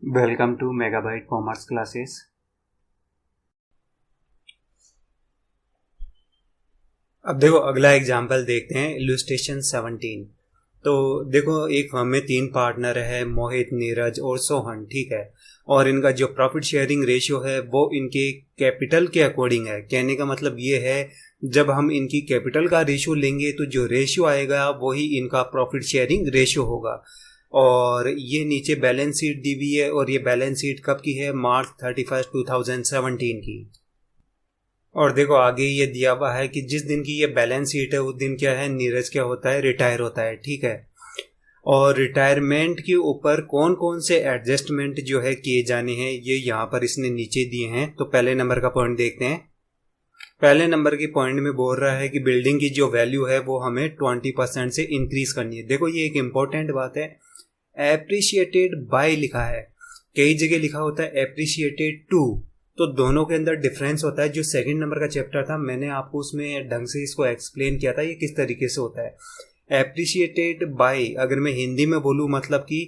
Welcome to Megabyte commerce classes. अब देखो अगला एग्जाम्पल देखते हैं, इलुस्ट्रेशन 17। तो देखो एक फर्म में 3 पार्टनर है, मोहित, नीरज और सोहन, ठीक है। और इनका जो प्रॉफिट शेयरिंग रेशियो है वो इनके कैपिटल के अकॉर्डिंग है। कहने का मतलब ये है, जब हम इनकी कैपिटल का रेशियो लेंगे तो जो रेशियो आएगा वही इनका प्रॉफिट शेयरिंग रेशियो होगा। और ये नीचे बैलेंस शीट दी हुई है, और ये बैलेंस शीट कब की है? मार्च 31, 2017 की। और देखो आगे ये दिया हुआ है कि जिस दिन की ये बैलेंस शीट है उस दिन क्या है, नीरज क्या होता है, रिटायर होता है, ठीक है। और रिटायरमेंट के ऊपर कौन कौन से एडजस्टमेंट जो है किए जाने हैं ये यहाँ पर इसने नीचे दिए हैं। तो पहले नंबर का पॉइंट देखते हैं। पहले नंबर के पॉइंट में बोल रहा है कि बिल्डिंग की जो वैल्यू है वो हमें 20% से इंक्रीज करनी है। देखो ये एक इंपॉर्टेंट बात है, एप्रिशिएटेड बाय लिखा है, कई जगह लिखा होता है एप्रिशिएटेड टू, तो दोनों के अंदर डिफरेंस होता है। जो सेकंड नंबर का चैप्टर था मैंने आपको उसमें ढंग से इसको एक्सप्लेन किया था ये किस तरीके से होता है। एप्रिशिएटेड बाय अगर मैं हिंदी में बोलूँ मतलब कि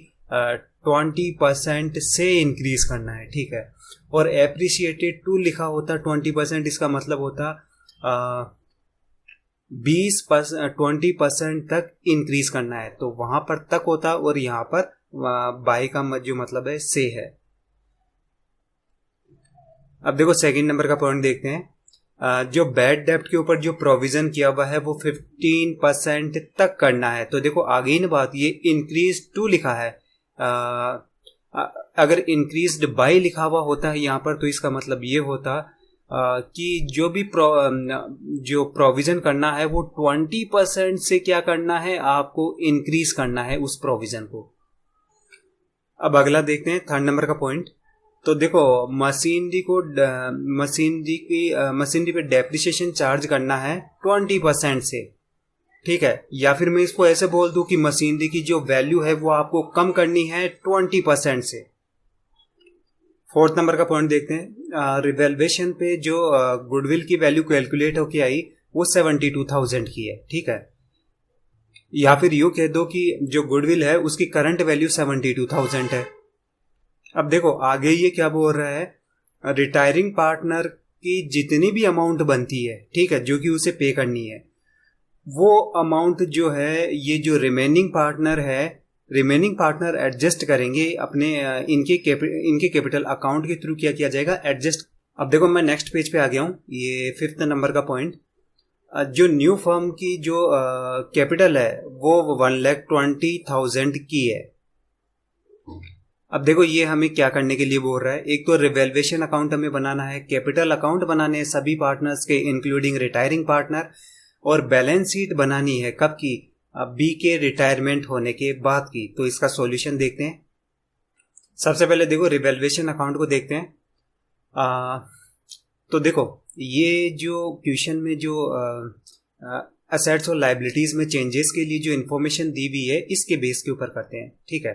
20% से इंक्रीज करना है, ठीक है। और एप्रिशिएटेड टू लिखा होता 20%, इसका मतलब होता 20% तक इंक्रीज करना है, तो वहां पर तक होता और यहाँ पर बाय का जो मतलब है से है। अब देखो सेकंड नंबर का पॉइंट देखते हैं। जो बैड डेब्ट के ऊपर जो प्रोविजन किया हुआ है वो 15% तक करना है। तो देखो आगे ही ना बात, ये इंक्रीज टू लिखा है, अगर इंक्रीज्ड बाय लिखा हुआ होता है यहाँ पर तो इसका मतलब ये होता कि जो भी जो प्रोविजन करना है वो 20% से क्या करना है, आपको इंक्रीज करना है उस प्रोविजन को। अब अगला देखते हैं थर्ड नंबर का पॉइंट। तो देखो मशीनरी पे डेप्रिसिएशन चार्ज करना है 20% से, ठीक है। या फिर मैं इसको ऐसे बोल दूं कि मशीनरी की जो वैल्यू है वो आपको कम करनी है 20% से। फोर्थ नंबर का पॉइंट देखते हैं। रिवैल्यूएशन पे जो गुडविल की वैल्यू कैलकुलेट होके आई वो 72,000 की है, ठीक है। या फिर यूं कह दो कि जो गुडविल है उसकी करंट वैल्यू 72,000 है। अब देखो आगे ये क्या बोल रहा है, रिटायरिंग पार्टनर की जितनी भी अमाउंट बनती है, ठीक है, जो कि उसे पे करनी है, वो अमाउंट जो है ये जो रिमेनिंग पार्टनर एडजस्ट करेंगे अपने इनके कैपिटल अकाउंट के थ्रू। क्या किया जाएगा? एडजस्ट। अब देखो मैं नेक्स्ट पेज पे आ गया हूं, ये फिफ्थ नंबर का पॉइंट। जो न्यू फर्म की जो कैपिटल है वो 1,20,000 की है। अब देखो ये हमें क्या करने के लिए बोल रहा है, एक तो रिवैल्यूएशन अकाउंट हमें बनाना है, कैपिटल अकाउंट बनाने हैं सभी पार्टनर्स के इंक्लूडिंग रिटायरिंग पार्टनर, और बैलेंस शीट बनानी है कब की? बी के रिटायरमेंट होने के बाद की। तो इसका सॉल्यूशन देखते हैं। सबसे पहले देखो रिवैल्यूएशन अकाउंट को देखते हैं। तो देखो ये जो क्वेश्चन में जो असेट्स और लायबिलिटीज में चेंजेस के लिए जो इन्फॉर्मेशन दी हुई है इसके बेस के ऊपर करते हैं, ठीक है।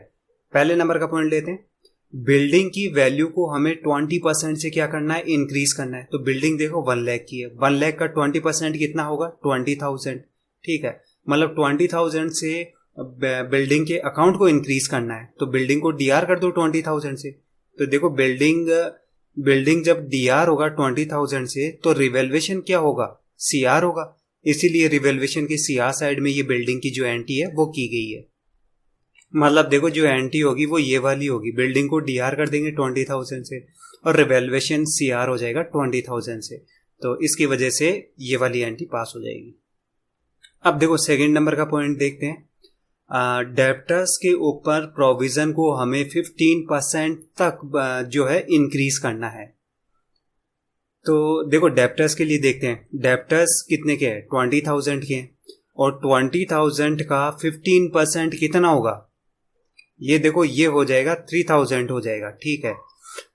पहले नंबर का पॉइंट लेते हैं, बिल्डिंग की वैल्यू को हमें 20% से क्या करना है, इंक्रीज करना है। तो बिल्डिंग देखो 1 लाख की है, 1 लाख का 20% कितना होगा? 20,000, ठीक है। मतलब 20,000 से बिल्डिंग के अकाउंट को इंक्रीज करना है, तो बिल्डिंग को डीआर कर दो 20,000 से। तो देखो बिल्डिंग जब डीआर होगा 20,000 से तो रिवैल्यूएशन क्या होगा? सीआर होगा। इसीलिए रिवैल्यूएशन के सीआर साइड में ये बिल्डिंग की जो एंट्री है वो की गई है। मतलब देखो जो एंट्री होगी वो ये वाली होगी, बिल्डिंग को डीआर कर देंगे 20,000 से और रिवैल्यूएशन सीआर हो जाएगा 20,000 से, तो इसकी वजह से ये वाली एंट्री पास हो जाएगी। अब देखो सेकंड नंबर का पॉइंट देखते हैं। डेब्टर्स के ऊपर प्रोविजन को हमें 15% तक जो है इंक्रीज करना है। तो देखो डेब्टर्स के लिए देखते हैं, डेब्टर्स कितने के हैं? 20,000 के हैं, और 20,000 का 15% कितना होगा? ये देखो ये हो जाएगा 3,000 हो जाएगा, ठीक है।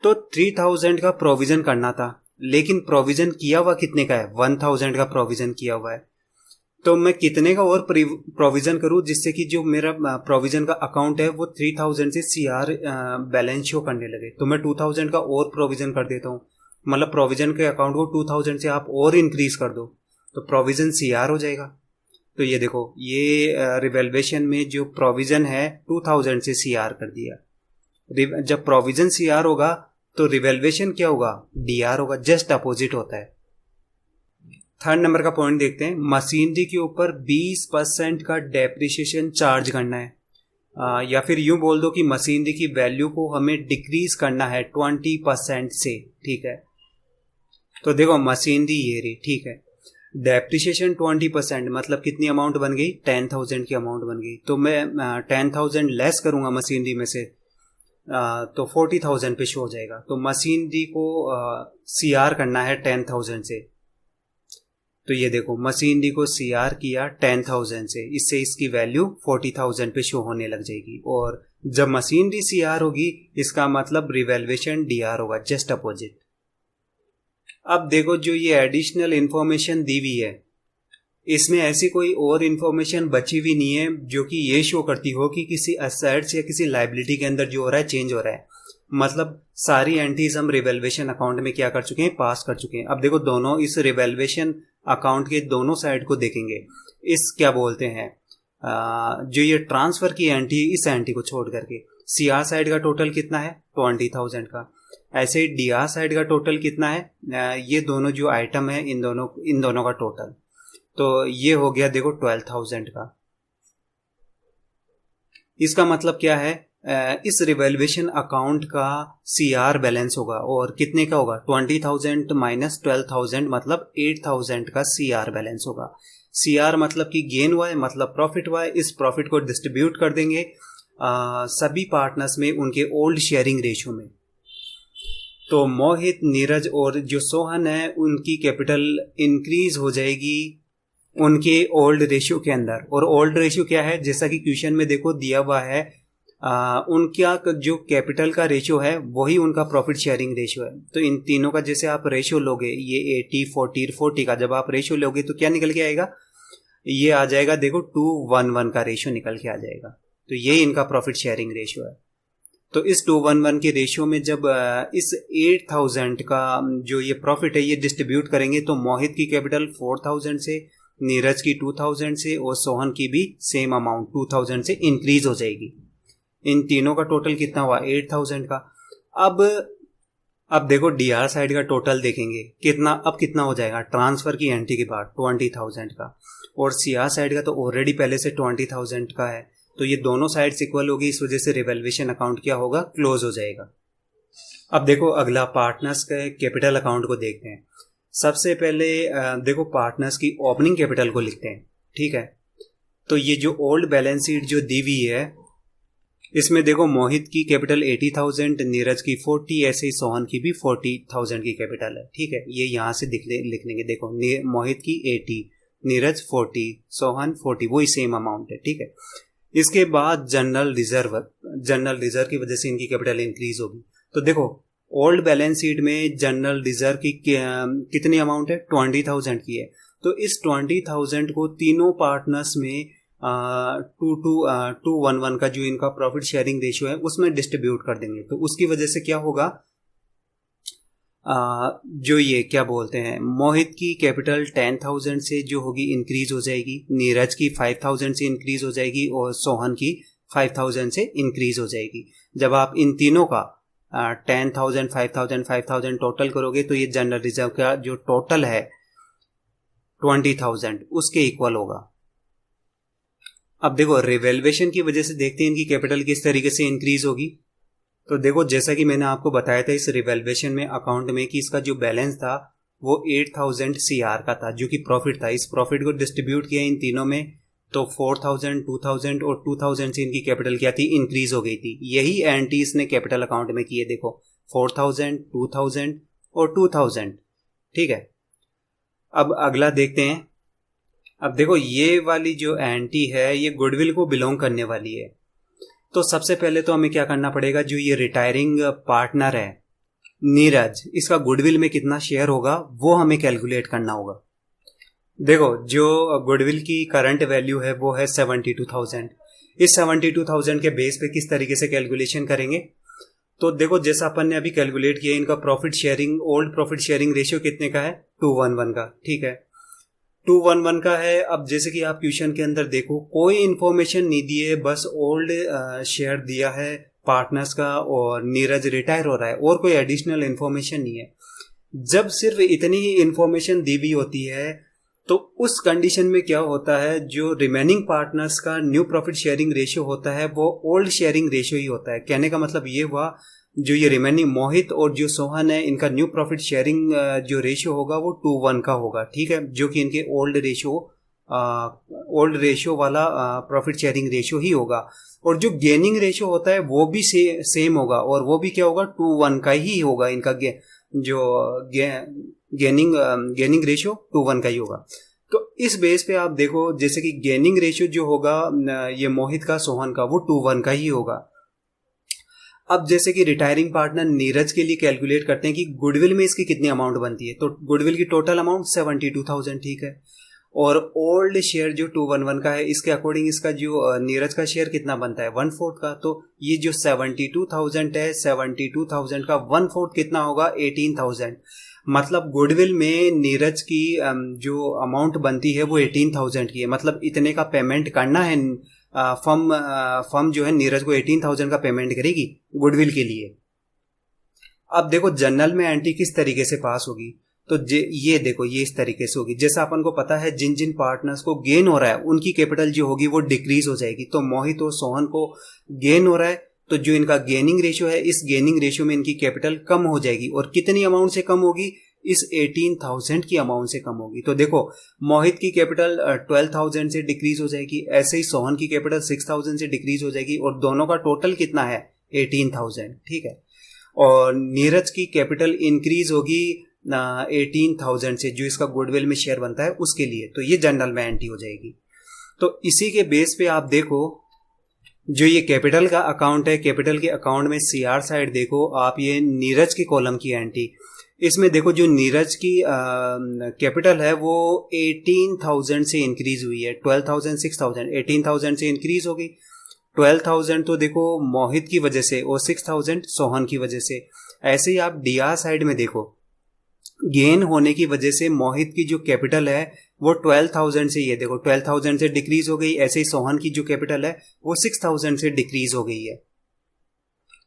तो 3,000 का प्रोविजन करना था, लेकिन प्रोविजन किया हुआ कितने का है? 1,000 का प्रोविजन किया हुआ है। तो मैं कितने का और प्रोविजन करूं जिससे कि जो मेरा प्रोविजन का अकाउंट है वो 3,000 से सीआर बैलेंस शो करने लगे? तो मैं 2,000 का और प्रोविजन कर देता हूं, मतलब प्रोविजन के अकाउंट को 2,000 से आप और इंक्रीज कर दो तो प्रोविजन सीआर हो जाएगा। तो ये देखो ये रिवैल्यूएशन में जो प्रोविजन है 2000 से सीआर कर दिया। जब प्रोविजन CR होगा तो रिवेल्वेशन क्या होगा, DR होगा, जस्ट अपोजिट होता है। थर्ड नंबर का पॉइंट देखते हैं, मशीनरी के ऊपर 20% का डेप्रिसिएशन चार्ज करना है, या फिर यूं बोल दो कि मशीनरी की वैल्यू को हमें डिक्रीज करना है 20% से, ठीक है। तो देखो मशीनरी ये रही, ठीक है, डेप्रिसिएशन 20% मतलब कितनी अमाउंट बन गई, 10,000 की अमाउंट बन गई। तो मैं 10,000 लेस करूंगा मशीनरी में से, तो 40,000 पे शो हो जाएगा। तो मशीनरी को CR करना है 10,000 से, तो ये देखो मशीनरी को CR किया 10,000 से, इससे इसकी वैल्यू 40,000 पे शो होने लग जाएगी। और जब मशीनरी CR होगी इसका मतलब रिवेल्वेशन DR होगा, जस्ट अपोजिट। अब देखो जो ये एडिशनल इंफॉर्मेशन दी हुई है, इसमें ऐसी कोई और इंफॉर्मेशन बची हुई नहीं है जो कि ये शो करती हो कि किसी असेट्स या किसी लाइबिलिटी के अंदर जो हो रहा है चेंज हो रहा है। मतलब सारी एंट्रीज हम रिवेल्वेशन अकाउंट में क्या कर चुके हैं, पास कर चुके हैं। अब देखो दोनों इस रिवेल्वेशन अकाउंट के दोनों साइड को देखेंगे। इस क्या बोलते हैं, जो ये ट्रांसफर की एंट्री, इस एंट्री को छोड़ करके CR साइड का टोटल कितना है, 20,000 का। ऐसे ही DR साइड का टोटल कितना है, ये दोनों जो आइटम है इन दोनों का टोटल, तो ये हो गया देखो 12,000 का। इसका मतलब क्या है, इस रिवेल्वेशन अकाउंट का CR बैलेंस होगा, और कितने का होगा, 20,000 माइनस 12,000 मतलब 8,000 का CR बैलेंस होगा। CR मतलब कि गेन हुआ है, मतलब प्रॉफिट हुआ है। इस प्रॉफिट को डिस्ट्रीब्यूट कर देंगे सभी पार्टनर्स में उनके ओल्ड शेयरिंग रेशियो में। तो मोहित, नीरज और जो सोहन है उनकी कैपिटल इंक्रीज हो जाएगी उनके ओल्ड रेशियो के अंदर। और ओल्ड रेशियो क्या है, जैसा कि क्वेश्चन में देखो दिया हुआ है, उनका जो कैपिटल का रेशियो है वही उनका प्रॉफिट शेयरिंग रेशियो है। तो इन तीनों का जैसे आप रेशियो लोगे, ये 80, 40, 40 का जब आप रेशियो लोगे तो क्या निकल के आएगा, ये आ जाएगा देखो 2:1 का रेशियो निकल के आ जाएगा। तो ये इनका प्रॉफिट शेयरिंग रेशियो है। तो इस 2:1 के रेशियो में जब इस 8,000 का जो ये प्रॉफिट है ये डिस्ट्रीब्यूट करेंगे, तो मोहित की कैपिटल 4,000 से, नीरज की 2,000 से और सोहन की भी सेम अमाउंट 2,000 से इंक्रीज हो जाएगी। इन तीनों का टोटल कितना हुआ, 8,000 का। अब देखो DR साइड का टोटल देखेंगे कितना, अब कितना हो जाएगा ट्रांसफर की एंट्री के बाद 20,000 का, और CR साइड का तो ऑलरेडी पहले से 20,000 का है। तो ये दोनों साइड्स इक्वल होगी, इस वजह से रिवेल्वेशन अकाउंट क्या होगा, क्लोज हो जाएगा। अब देखो अगला पार्टनर्स के कैपिटल अकाउंट को देखते हैं। सबसे पहले देखो पार्टनर्स की ओपनिंग कैपिटल को लिखते हैं, ठीक है। तो ये जो ओल्ड बैलेंस शीट जो दी हुई है इसमें देखो मोहित की कैपिटल 80,000, नीरज की 40, ऐसे ही सोहन की भी 40,000 की कैपिटल है, ठीक है। ये यहाँ से लिख लेंगे, देखो मोहित की 80, नीरज 40, सोहन 40, वही सेम अमाउंट है, ठीक है। इसके बाद जनरल रिजर्व की वजह से इनकी कैपिटल इंक्रीज होगी। तो देखो ओल्ड बैलेंस शीट में जनरल रिजर्व की कितनी अमाउंट है, 20,000 की है। तो इस 20,000 को तीनों पार्टनर्स में 2:1 का जो इनका प्रॉफिट शेयरिंग रेशियो है उसमें डिस्ट्रीब्यूट कर देंगे। तो उसकी वजह से क्या होगा, जो ये क्या बोलते हैं, मोहित की कैपिटल 10,000 से जो होगी इंक्रीज हो जाएगी, नीरज की 5,000 से इंक्रीज हो जाएगी और सोहन की 5,000 से इंक्रीज हो जाएगी। जब आप इन तीनों का 10,000, 5,000, 5,000 टोटल करोगे तो ये जनरल रिजर्व का जो टोटल है 20,000 उसके इक्वल होगा। अब देखो रिवेल्वेशन की वजह से देखते हैं इनकी कैपिटल किस तरीके से इंक्रीज होगी। तो देखो जैसा कि मैंने आपको बताया था इस रिवेल्वेशन में अकाउंट में कि इसका जो बैलेंस था वो 8,000 CR का था, जो कि प्रॉफिट था। इस प्रॉफिट को डिस्ट्रीब्यूट किया इन तीनों में, तो 4,000, 2,000 और 2,000 से इनकी कैपिटल क्या थी, इंक्रीज हो गई थी। यही एंट्री इसने कैपिटल अकाउंट में की है, देखो 4,000, 2,000 और 2,000, ठीक है। अब अगला देखते हैं। अब देखो ये वाली जो एंट्री है ये गुडविल को बिलोंग करने वाली है। तो सबसे पहले तो हमें क्या करना पड़ेगा, जो ये रिटायरिंग पार्टनर है नीरज, इसका गुडविल में कितना शेयर होगा वो हमें कैलकुलेट करना होगा। देखो जो गुडविल की करंट वैल्यू है वो है 72,000। इस 72,000 के बेस पे किस तरीके से कैलकुलेशन करेंगे, तो देखो जैसा अपन ने अभी कैलकुलेट किया इनका profit sharing, old profit sharing ratio कितने का है, 2:1 का, ठीक है, 2:1 का है। अब जैसे कि आप क्वेश्चन के अंदर देखो कोई इंफॉर्मेशन नहीं दी है, बस ओल्ड शेयर दिया है पार्टनर्स का और नीरज रिटायर हो रहा है और कोई एडिशनल इन्फॉर्मेशन नहीं है, जब सिर्फ इतनी ही इन्फॉर्मेशन दी हुई होती है तो उस कंडीशन में क्या होता है, जो रिमेनिंग पार्टनर्स का न्यू प्रॉफिट शेयरिंग रेशियो होता है वो ओल्ड शेयरिंग रेशियो ही होता है। कहने का मतलब ये हुआ, जो ये रिमेनिंग मोहित और जो सोहन है इनका न्यू प्रॉफिट शेयरिंग जो रेशियो होगा वो 2:1 का होगा, ठीक है, जो कि इनके ओल्ड रेशियो वाला प्रॉफिट शेयरिंग रेशियो ही होगा। और जो गेनिंग रेशियो होता है वो भी सेम होगा, और वो भी क्या होगा, 2:1 का ही होगा। इनका गेनिंग रेशियो 2:1 का ही होगा। तो इस बेस पे आप देखो, जैसे कि गेनिंग रेशियो जो होगा ये मोहित का सोहन का वो 2:1 का ही होगा। अब जैसे कि रिटायरिंग पार्टनर नीरज के लिए कैलकुलेट करते हैं कि गुडविल में इसकी कितनी अमाउंट बनती है, तो गुडविल की टोटल अमाउंट 72,000, ठीक है। और ओल्ड शेयर जो 211 का है, इसके अकॉर्डिंग इसका जो नीरज का शेयर कितना बनता है, 1/4 का। तो ये जो 72,000 है, 72,000 का 1/4 कितना होगा, 18,000। मतलब गुडविल में नीरज की जो अमाउंट बनती है वो 18,000 की है। मतलब इतने का पेमेंट करना है, फर्म जो है नीरज को 18,000 का पेमेंट करेगी गुडविल के लिए। अब देखो जर्नल में एंट्री किस तरीके से पास होगी, तो ये देखो ये इस तरीके से होगी। जैसा अपन को पता है जिन जिन पार्टनर्स को गेन हो रहा है उनकी कैपिटल जो होगी वो डिक्रीज हो जाएगी। तो मोहित और सोहन को गेन हो रहा है, तो जो इनका गेनिंग रेशियो है, इस गेनिंग रेशियो में इनकी कैपिटल कम हो जाएगी। और कितनी अमाउंट से कम होगी, इस 18,000 की अमाउंट से कम होगी। तो देखो मोहित की कैपिटल 12,000 से डिक्रीज हो जाएगी, ऐसे ही सोहन की कैपिटल 6,000 से डिक्रीज हो जाएगी, और दोनों का टोटल कितना है, 18,000, ठीक है। और नीरज की कैपिटल इंक्रीज होगी 18,000 से, जो इसका गुडविल में शेयर बनता है उसके लिए। तो ये जनरल में एंट्री हो जाएगी। तो इसी के बेस पे आप देखो, जो ये कैपिटल का अकाउंट है, कैपिटल के अकाउंट में सीआर साइड देखो आप, ये नीरज के कॉलम की एंट्री, इसमें देखो जो नीरज की कैपिटल है वो 18,000 से इंक्रीज हुई है, 12,000 6,000, 18,000 से इंक्रीज हो गई। 12,000 तो देखो मोहित की वजह से और 6,000 सोहन की वजह से। ऐसे ही आप डीआर साइड में देखो, गेन होने की वजह से मोहित की जो कैपिटल है वो 12,000 से, ये देखो 12,000 से डिक्रीज हो गई। ऐसे ही सोहन की जो कैपिटल है वो 6,000 से डिक्रीज हो गई है।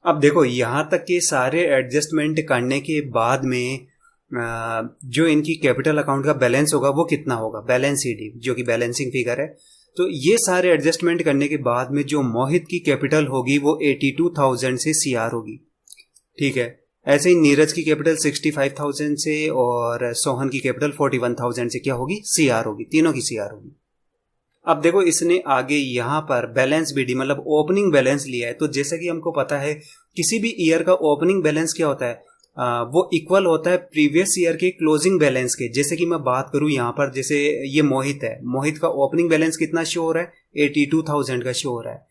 अब देखो यहां तक के सारे एडजस्टमेंट करने के बाद में जो इनकी कैपिटल अकाउंट का बैलेंस होगा वो कितना होगा, बैलेंस शीट जो कि बैलेंसिंग फिगर है। तो ये सारे एडजस्टमेंट करने के बाद में जो मोहित की कैपिटल होगी वो 82,000 से सीआर होगी, ठीक है। ऐसे ही नीरज की कैपिटल 65,000 से और सोहन की कैपिटल 41,000 से क्या होगी, सीआर होगी, तीनों की सीआर होगी। अब देखो इसने आगे यहाँ पर बैलेंस बीडी मतलब ओपनिंग बैलेंस लिया है। तो जैसा कि हमको पता है किसी भी ईयर का ओपनिंग बैलेंस क्या होता है, वो इक्वल होता है प्रीवियस ईयर के क्लोजिंग बैलेंस के। जैसे कि मैं बात करूं यहाँ पर, जैसे ये मोहित है, मोहित का ओपनिंग बैलेंस कितना शो हो रहा है, 82,000 का शो हो रहा है,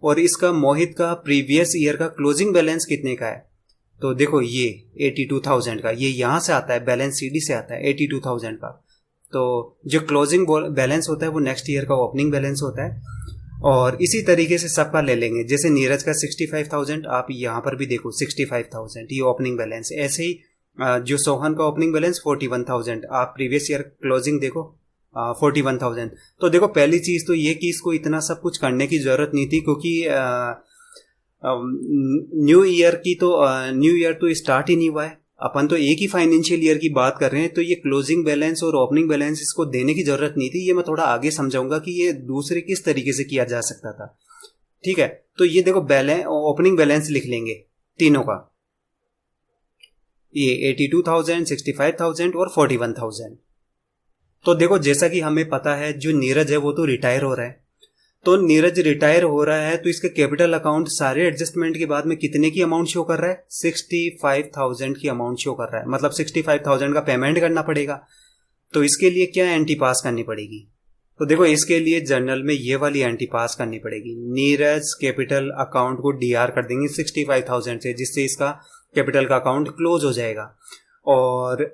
और इसका मोहित का प्रीवियस ईयर का क्लोजिंग बैलेंस कितने का है, तो देखो ये 82,000 का, ये यहाँ से आता है, बैलेंस सीडी से आता है 82,000 का। तो जो क्लोजिंग बैलेंस होता है वो नेक्स्ट ईयर का ओपनिंग बैलेंस होता है। और इसी तरीके से सबका ले लेंगे, जैसे नीरज का 65,000, आप यहाँ पर भी देखो 65,000 ये ओपनिंग बैलेंस। ऐसे ही जो सोहन का ओपनिंग बैलेंस 41,000, आप प्रीवियस ईयर क्लोजिंग देखो 41,000। तो देखो पहली चीज़ तो ये कि इसको इतना सब कुछ करने की ज़रूरत नहीं थी, क्योंकि न्यू ईयर तो स्टार्ट ही नहीं हुआ है, अपन तो एक ही फाइनेंशियल ईयर की बात कर रहे हैं। तो ये क्लोजिंग बैलेंस और ओपनिंग बैलेंस इसको देने की जरूरत नहीं थी। ये मैं थोड़ा आगे समझाऊंगा कि ये दूसरे किस तरीके से किया जा सकता था, ठीक है। तो ये देखो ओपनिंग बैलेंस लिख लेंगे तीनों का, ये 82,000, 65,000 और 41,000। तो देखो जैसा कि हमें पता है जो नीरज है वो तो रिटायर हो रहा है, तो नीरज रिटायर हो रहा है तो इसका कैपिटल अकाउंट सारे एडजस्टमेंट के बाद में कितने की अमाउंट शो कर रहा है, 65,000 की अमाउंट शो कर रहा है। मतलब 65,000 का पेमेंट करना पड़ेगा। तो इसके लिए क्या एंट्री पास करनी पड़ेगी, तो देखो इसके लिए जर्नल में ये वाली एंट्री पास करनी पड़ेगी। नीरज कैपिटल अकाउंट को डीआर कर देंगे 65,000 से, जिससे इसका कैपिटल का अकाउंट क्लोज हो जाएगा। और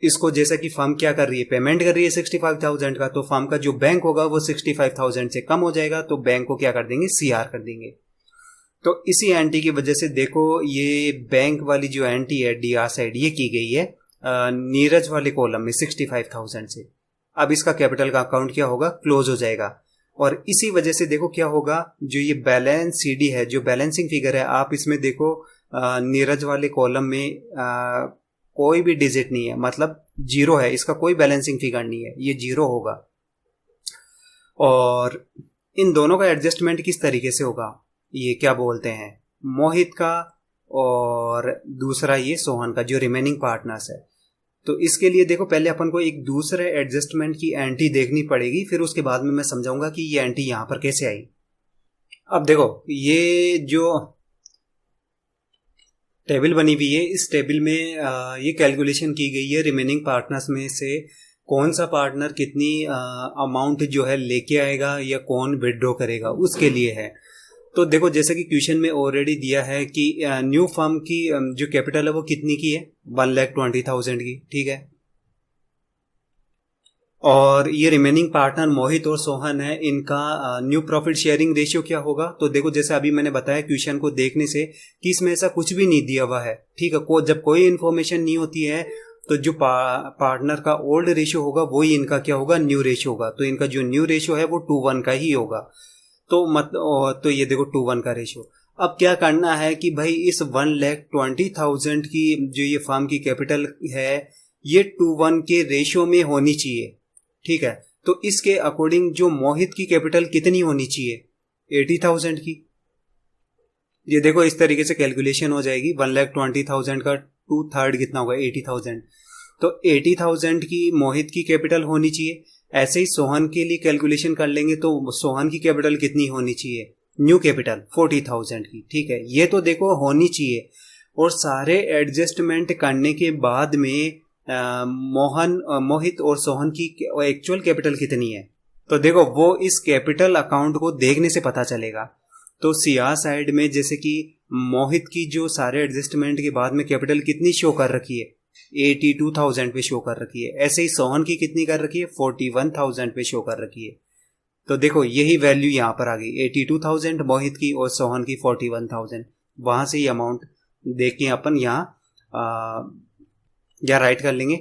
इसको जैसा कि फर्म क्या कर रही है, पेमेंट कर रही है 65,000 का, तो फर्म का जो बैंक होगा वो 65,000 से कम हो जाएगा, तो बैंक को क्या कर देंगे, सीआर कर देंगे। तो इसी एंट्री की वजह से देखो ये बैंक वाली जो एंट्री है डीआर साइड ये की गई है नीरज वाले कॉलम में 65,000 से। अब इसका कैपिटल का अकाउंट क्या होगा, क्लोज हो जाएगा। और इसी वजह से देखो क्या होगा, जो ये बैलेंस सीडी है, जो बैलेंसिंग फिगर है, आप इसमें देखो नीरज वाले कॉलम में कोई भी डिजिट नहीं है, मतलब जीरो है, इसका कोई बैलेंसिंग फिगर नहीं है, ये जीरो होगा। और इन दोनों का एडजस्टमेंट किस तरीके से होगा, ये क्या बोलते हैं, मोहित का और दूसरा ये सोहन का, जो रिमेनिंग पार्टनर्स है। तो इसके लिए देखो पहले अपन को एक दूसरे एडजस्टमेंट की एंटी देखनी पड़ेगी, फिर उसके बाद में मैं समझाऊंगा कि ये एंटी यहां पर कैसे आई। अब देखो ये जो टेबल बनी हुई है, इस टेबल में ये कैलकुलेशन की गई है रिमेनिंग पार्टनर्स में से कौन सा पार्टनर कितनी अमाउंट जो है लेके आएगा या कौन विड्रॉ करेगा, उसके लिए है। तो देखो जैसे कि क्वेश्चन में ऑलरेडी दिया है कि न्यू फर्म की जो कैपिटल है वो कितनी की है, 1,20,000 की, ठीक है। और ये रिमेनिंग पार्टनर मोहित और सोहन है, इनका न्यू प्रॉफिट शेयरिंग रेशियो क्या होगा। तो देखो जैसे अभी मैंने बताया क्वेश्चन को देखने से कि इसमें ऐसा कुछ भी नहीं दिया हुआ है, ठीक है। जब कोई इन्फॉर्मेशन नहीं होती है तो जो पार्टनर का ओल्ड रेशियो होगा वही इनका क्या होगा, न्यू रेशियो होगा। तो इनका जो न्यू रेशियो है वो 2:1 का ही होगा। तो ये देखो 2:1 का रेशियो। अब क्या करना है कि भाई इस 1,20,000 की जो ये फर्म की कैपिटल है ये 2:1 के रेशियो में होनी चाहिए, ठीक है। तो इसके अकॉर्डिंग जो मोहित की कैपिटल कितनी होनी चाहिए, 80,000 की। ये देखो इस तरीके से कैलकुलेशन हो जाएगी, 1,20,000 का 2/3 कितना होगा, 80,000। तो 80,000 की मोहित की कैपिटल होनी चाहिए। ऐसे ही सोहन के लिए कैलकुलेशन कर लेंगे तो सोहन की कैपिटल कितनी होनी चाहिए, न्यू कैपिटल 40,000 की, ठीक है। ये तो देखो होनी चाहिए। और सारे एडजस्टमेंट करने के बाद में मोहित और सोहन की एक्चुअल कैपिटल कितनी है, तो देखो वो इस कैपिटल अकाउंट को देखने से पता चलेगा। तो सीआर साइड में जैसे कि मोहित की जो सारे एडजस्टमेंट के बाद में कैपिटल कितनी शो कर रखी है, 82,000 पे शो कर रखी है। ऐसे ही सोहन की कितनी कर रखी है, 41,000 पे शो कर रखी है। तो देखो यही वैल्यू यहाँ पर आ गई, 82,000 मोहित की और सोहन की 41,000। वहां से ये अमाउंट देख के अपन यहाँ या राइट कर लेंगे।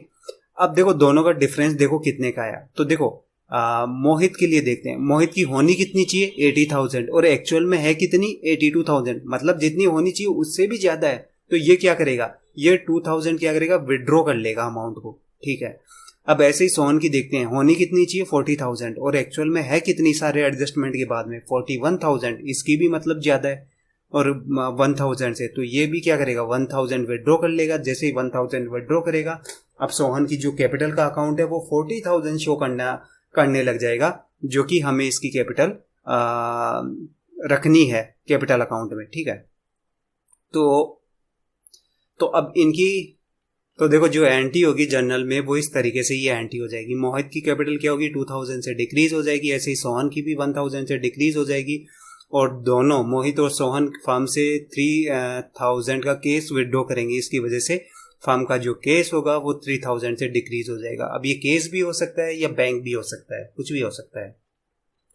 अब देखो दोनों का डिफरेंस देखो कितने का आया। तो देखो मोहित के लिए देखते हैं, मोहित की होनी कितनी चाहिए, 80,000, और एक्चुअल में है कितनी, 82,000, मतलब जितनी होनी चाहिए उससे भी ज्यादा है। तो ये क्या करेगा, ये 2,000 क्या करेगा, विड्रॉ कर लेगा अमाउंट को, ठीक है। अब ऐसे ही सोहन की देखते हैं, होनी कितनी चाहिए, 40,000, और एक्चुअल में है कितनी सारे एडजस्टमेंट के बाद में, 41,000, इसकी भी मतलब ज्यादा है और 1,000 से। तो ये भी क्या करेगा, 1,000 विड्रॉ कर लेगा। जैसे ही 1,000 विड्रॉ करेगा, अब सोहन की जो कैपिटल का अकाउंट है वो 40,000 शो करने लग जाएगा, जो कि हमें इसकी कैपिटल रखनी है कैपिटल अकाउंट में, ठीक है। तो अब इनकी तो देखो जो एंट्री होगी जर्नल में वो इस तरीके से ये एंट्री हो जाएगी। मोहित की कैपिटल क्या होगी, 2,000 से डिक्रीज हो जाएगी। ऐसे ही सोहन की भी 1,000 से डिक्रीज हो जाएगी। और दोनों मोहित और सोहन फर्म से 3,000 का केस विड्रॉ करेंगे। इसकी वजह से फर्म का जो केस होगा वो 3,000 से डिक्रीज हो जाएगा। अब ये केस भी हो सकता है या बैंक भी हो सकता है, कुछ भी हो सकता है।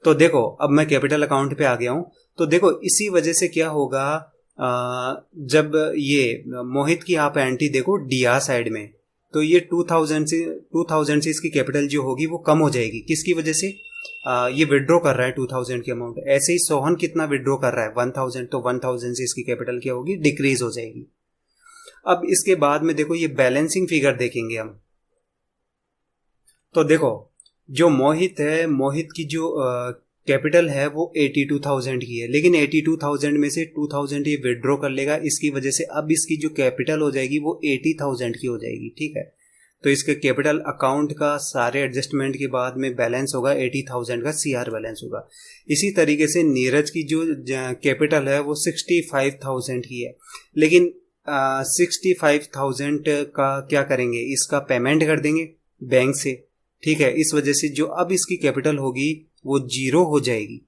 तो देखो अब मैं कैपिटल अकाउंट पे आ गया हूं। तो देखो इसी वजह से क्या होगा, जब ये मोहित की आप एंट्री देखो डीआर साइड में, तो ये 2,000 से इसकी कैपिटल जो होगी वो कम हो जाएगी। किसकी वजह से, ये विड्रॉ कर रहा है 2,000 की अमाउंट। ऐसे ही सोहन कितना विड्रॉ कर रहा है, 1,000, तो 1,000 से इसकी कैपिटल क्या होगी, डिक्रीज हो जाएगी। अब इसके बाद में देखो ये बैलेंसिंग फिगर देखेंगे हम। तो देखो जो मोहित है, मोहित की जो कैपिटल है वो 82,000 की है, लेकिन 82,000 में से 2,000 ये विड्रॉ कर लेगा। इसकी वजह से अब इसकी जो कैपिटल हो जाएगी वो 80,000 की हो जाएगी, ठीक है। तो इसके कैपिटल अकाउंट का सारे एडजस्टमेंट के बाद में बैलेंस होगा 80,000 का सीआर बैलेंस होगा। इसी तरीके से नीरज की जो कैपिटल है वो 65,000 की है, लेकिन 65,000 का क्या करेंगे, इसका पेमेंट कर देंगे बैंक से, ठीक है। इस वजह से जो अब इसकी कैपिटल होगी वो 0 हो जाएगी।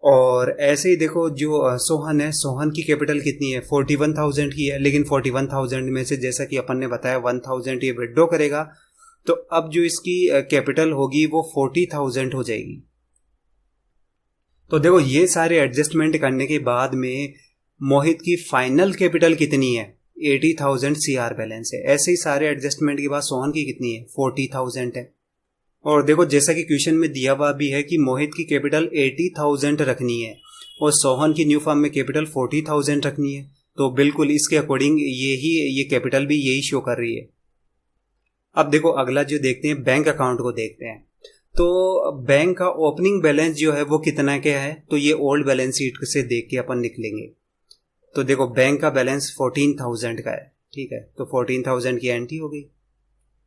और ऐसे ही देखो जो सोहन है, सोहन की कैपिटल कितनी है, 41,000 की है, लेकिन 41,000 में से जैसा कि अपन ने बताया 1,000 ये विड्रॉ करेगा। तो अब जो इसकी कैपिटल होगी वो 40,000 हो जाएगी। तो देखो ये सारे एडजस्टमेंट करने के बाद में मोहित की फाइनल कैपिटल कितनी है, 80,000 सीआर बैलेंस है। ऐसे ही सारे एडजस्टमेंट के बाद सोहन की कितनी है, 40,000 है। और देखो जैसा कि क्वेश्चन में दिया हुआ भी है कि मोहित की कैपिटल 80,000 रखनी है और सोहन की न्यू फॉर्म में कैपिटल 40,000 रखनी है, तो बिल्कुल इसके अकॉर्डिंग ये कैपिटल भी यही शो कर रही है। अब देखो अगला जो देखते हैं बैंक अकाउंट को देखते हैं। तो बैंक का ओपनिंग बैलेंस जो है वो कितना क्या है, तो ये ओल्ड बैलेंस शीट से देख के अपन निकलेंगे। तो देखो बैंक का बैलेंस 14,000 का है, ठीक है, तो 14,000 की एंट्री हो गई।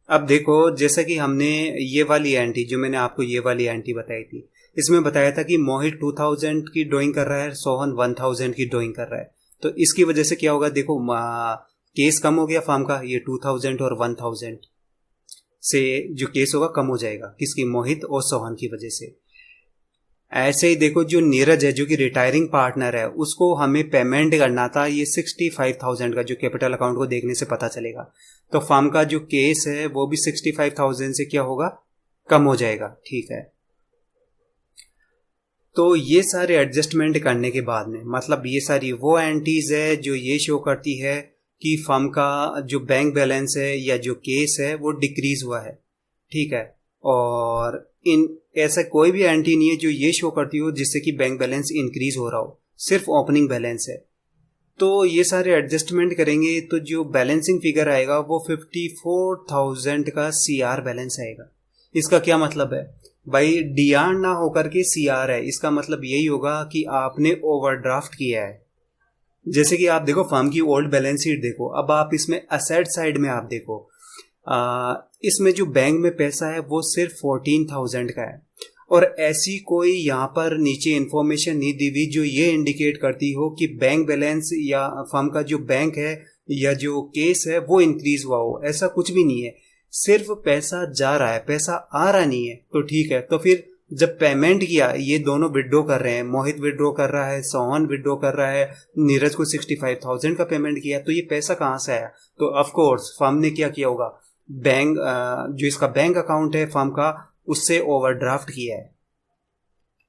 अब देखो जैसा कि हमने ये वाली एंट्री, जो मैंने आपको ये वाली एंट्री बताई थी, इसमें बताया था कि मोहित 2,000 की ड्राइंग कर रहा है, सोहन 1,000 की ड्राइंग कर रहा है। तो इसकी वजह से क्या होगा, देखो केस कम हो गया फॉर्म का, ये 2,000 और 1,000 से जो केस होगा कम हो जाएगा, किसकी, मोहित और सोहन की वजह से। ऐसे ही देखो जो नीरज है जो कि रिटायरिंग पार्टनर है, उसको हमें पेमेंट करना था ये 65,000 का, जो कैपिटल अकाउंट को देखने से पता चलेगा। तो फर्म का जो केस है वो भी 65,000 से क्या होगा, कम हो जाएगा, ठीक है। तो ये सारे एडजस्टमेंट करने के बाद में, मतलब ये सारी वो एंट्रीज है जो ये शो करती है कि फर्म का जो बैंक बैलेंस है या जो केस है वो डिक्रीज हुआ है, ठीक है। और इन ऐसा कोई भी एंट्री नहीं है जो ये शो करती हो जिससे कि बैंक बैलेंस इंक्रीज हो रहा हो, सिर्फ ओपनिंग बैलेंस है। तो ये सारे एडजस्टमेंट करेंगे तो जो बैलेंसिंग फिगर आएगा वो 54,000 का सीआर बैलेंस आएगा। इसका क्या मतलब है भाई, डीआर ना होकर के सीआर है, इसका मतलब यही होगा कि आपने ओवरड्राफ्ट किया है। जैसे कि आप देखो फर्म की ओल्ड बैलेंस शीट देखो, अब आप इसमें असेट साइड में आप देखो, इसमें जो बैंक में पैसा है वो सिर्फ 14,000 का है, और ऐसी कोई यहाँ पर नीचे इंफॉर्मेशन नहीं दी हुई जो ये इंडिकेट करती हो कि बैंक बैलेंस या फर्म का जो बैंक है या जो केस है वो इंक्रीज हुआ हो। ऐसा कुछ भी नहीं है, सिर्फ पैसा जा रहा है, पैसा आ रहा नहीं है। तो ठीक है, तो फिर जब पेमेंट किया, ये दोनों विड्रॉ कर रहे हैं, मोहित विड्रॉ कर रहा है, सोहन विड्रॉ कर रहा है, नीरज को 65,000 का पेमेंट किया, तो ये पैसा कहाँ से आया, तो ऑफ कोर्स फर्म ने क्या किया होगा, बैंक जो इसका बैंक अकाउंट है फर्म का, उससे ओवरड्राफ्ट किया है।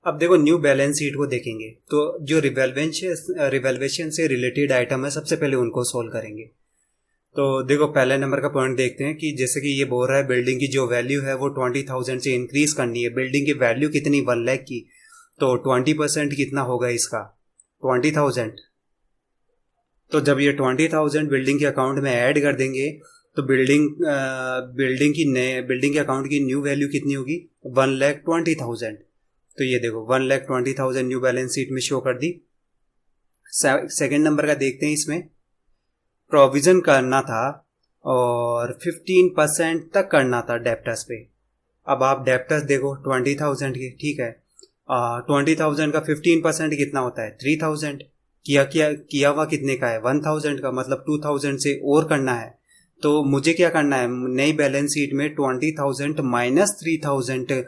अब देखो न्यू बैलेंस शीट को देखेंगे तो जो रिवेल्वेशन से रिलेटेड आइटम है सबसे पहले उनको सोल्व करेंगे। तो देखो पहले नंबर का पॉइंट देखते हैं कि जैसे कि ये बोल रहा है बिल्डिंग की जो वैल्यू है वो 20,000 से इंक्रीज करनी है। बिल्डिंग की वैल्यू कितनी, 1 लाख की, तो 20% कितना होगा इसका, 20,000। तो जब ये 20,000 बिल्डिंग के अकाउंट में ऐड कर देंगे तो बिल्डिंग के अकाउंट की न्यू वैल्यू कितनी होगी, 1,20,000। तो ये देखो 1,20,000 न्यू बैलेंस शीट में शो कर दी। सेकेंड नंबर का देखते हैं, इसमें प्रोविजन करना था और 15% तक करना था डेप्टर्स पे। अब आप डेप्टर्स देखो 20,000 के, ठीक है, 20,000 का 15% कितना होता है, 3,000। किया हुआ कितने का है, 1,000 का, मतलब 2,000 से और करना है। तो मुझे क्या करना है, नई बैलेंस शीट में 20,000 माइनस 3,000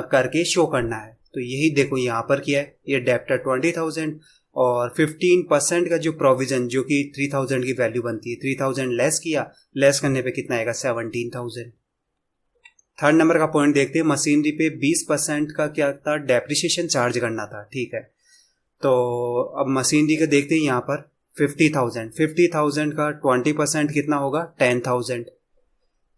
करके शो करना है। तो यही देखो यहाँ पर किया है, ये डेप्टर 20,000 और 15% का जो प्रोविजन जो कि 3,000 की वैल्यू बनती है, 3,000 लेस किया, लेस करने पे कितना आएगा, 17,000। थर्ड नंबर का पॉइंट देखते हैं, मशीनरी पे 20% का क्या था, डेप्रिसिएशन चार्ज करना था, ठीक है। तो अब मशीनरी का देखते हैं यहाँ पर 50,000 का 20% कितना होगा, 10,000।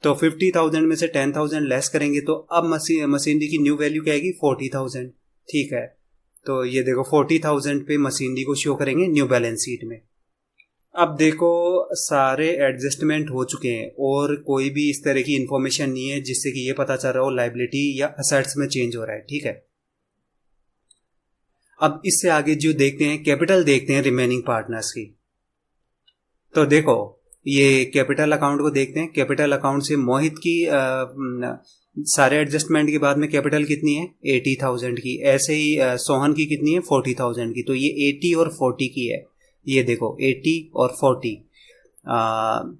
तो 50,000 में से 10,000 लेस करेंगे तो अब मशीनरी की न्यू वैल्यू क्या आएगी, 40,000, ठीक है। तो ये देखो 40,000 पे मशीनरी को शो करेंगे न्यू बैलेंस शीट में। अब देखो सारे एडजस्टमेंट हो चुके हैं और कोई भी इस तरह की इंफॉर्मेशन नहीं है जिससे कि ये पता चल रहा हो लायबिलिटी या असेट्स में चेंज हो रहा है, ठीक है। अब इससे आगे जो देखते हैं, कैपिटल देखते हैं रिमेनिंग पार्टनर्स की। तो देखो ये कैपिटल अकाउंट को देखते हैं। कैपिटल अकाउंट से मोहित की सारे एडजस्टमेंट के बाद में कैपिटल कितनी है, 80,000 की। ऐसे ही सोहन की कितनी है, 40,000 की। तो ये 80 और 40 की है, ये देखो 80 और 40।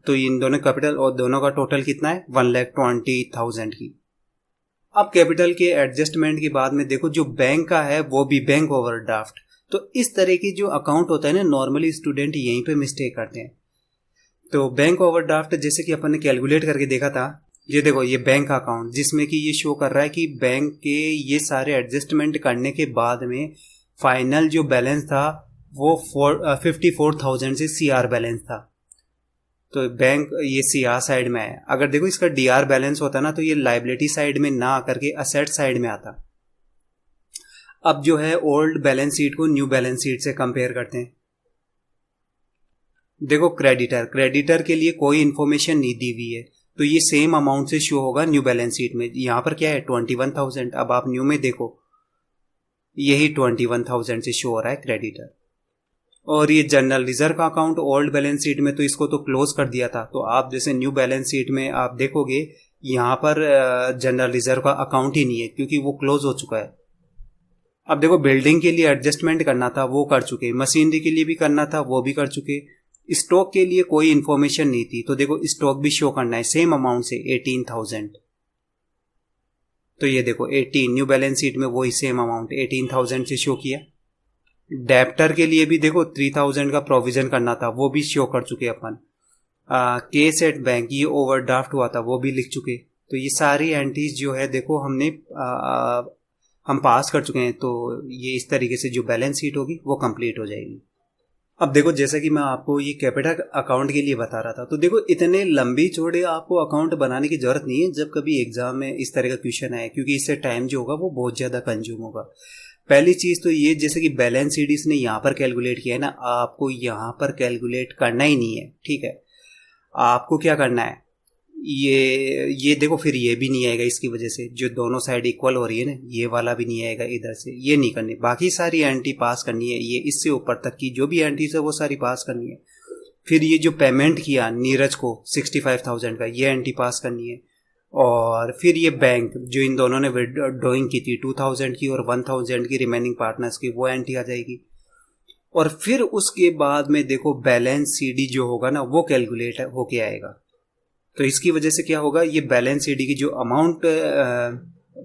तो इन दोनों कैपिटल और दोनों का टोटल कितना है, 1,20,000 की। अब कैपिटल के एडजस्टमेंट के बाद में देखो जो बैंक का है वो भी बैंक ओवरड्राफ्ट। तो इस तरह की जो अकाउंट होता है ना, नॉर्मली स्टूडेंट यहीं पे मिस्टेक करते हैं। तो बैंक ओवरड्राफ्ट जैसे कि अपन ने कैलकुलेट करके देखा था, ये देखो ये बैंक अकाउंट जिसमें कि ये शो कर रहा है कि बैंक के ये सारे एडजस्टमेंट करने के बाद में फाइनल जो बैलेंस था वो 54,000 से सीआर बैलेंस था। तो बैंक ये सीआर साइड में है। अगर देखो इसका डीआर बैलेंस होता ना तो ये लाइबिलिटी साइड में ना आकर के असेट साइड में आता। अब जो है ओल्ड बैलेंस शीट को न्यू बैलेंस शीट से कंपेयर करते हैं। देखो क्रेडिटर के लिए कोई इंफॉर्मेशन नहीं दी हुई है, तो ये सेम अमाउंट से शो होगा न्यू बैलेंस शीट में। यहाँ पर क्या है 21,000। अब आप न्यू में देखो यही 21,000 से शो हो रहा है क्रेडिटर। और ये जनरल रिजर्व का अकाउंट ओल्ड बैलेंस शीट में तो इसको तो क्लोज कर दिया था, तो आप जैसे न्यू बैलेंस शीट में आप देखोगे यहाँ पर जनरल रिजर्व का अकाउंट ही नहीं है क्योंकि वो क्लोज हो चुका है। अब देखो बिल्डिंग के लिए एडजस्टमेंट करना था वो कर चुके, मशीनरी के लिए भी करना था वो भी कर चुके, स्टॉक के लिए कोई इंफॉर्मेशन नहीं थी, तो देखो स्टॉक भी शो करना है सेम अमाउंट से 18,000। तो ये देखो 18 न्यू बैलेंस शीट में वही सेम अमाउंट 18,000 से शो किया। डेप्टर के लिए भी देखो 3,000 का प्रोविजन करना था वो भी शो कर चुके अपन। केस एट बैंक ये ओवरड्राफ्ट हुआ था वो भी लिख चुके। तो ये सारी एंट्रीज जो है देखो हमने हम पास कर चुके हैं। तो ये इस तरीके से जो बैलेंस शीट होगी वो कंप्लीट हो जाएगी। अब देखो जैसा कि मैं आपको ये कैपिटल अकाउंट के लिए बता रहा था, तो देखो इतने लंबी चौड़े आपको अकाउंट बनाने की जरूरत नहीं है जब कभी एग्जाम में इस तरह का क्वेश्चन आए, क्योंकि इससे टाइम जो होगा वो बहुत ज़्यादा कंज्यूम होगा। पहली चीज़ तो ये जैसे कि बैलेंस शीट इसने यहाँ पर कैलकुलेट किया है ना, आपको यहाँ पर कैलकुलेट करना ही नहीं है, ठीक है। आपको क्या करना है, ये देखो फिर ये भी नहीं आएगा इसकी वजह से जो दोनों साइड इक्वल हो रही है ना, ये वाला भी नहीं आएगा इधर से, ये नहीं करनी। बाकी सारी एंट्री पास करनी है, ये इससे ऊपर तक की जो भी एंट्रीज है वो सारी पास करनी है। फिर ये जो पेमेंट किया नीरज को 65,000 का, ये एंट्री पास करनी है। और फिर ये बैंक जो इन दोनों ने ड्रॉइंग की थी 2,000 की और 1,000 की रिमेनिंग पार्टनर्स की, वो एंट्री आ जाएगी। और फिर उसके बाद में देखो बैलेंस सीडी जो होगा ना वो कैलकुलेट होके आएगा। तो इसकी वजह से क्या होगा, ये बैलेंस सीडी की जो अमाउंट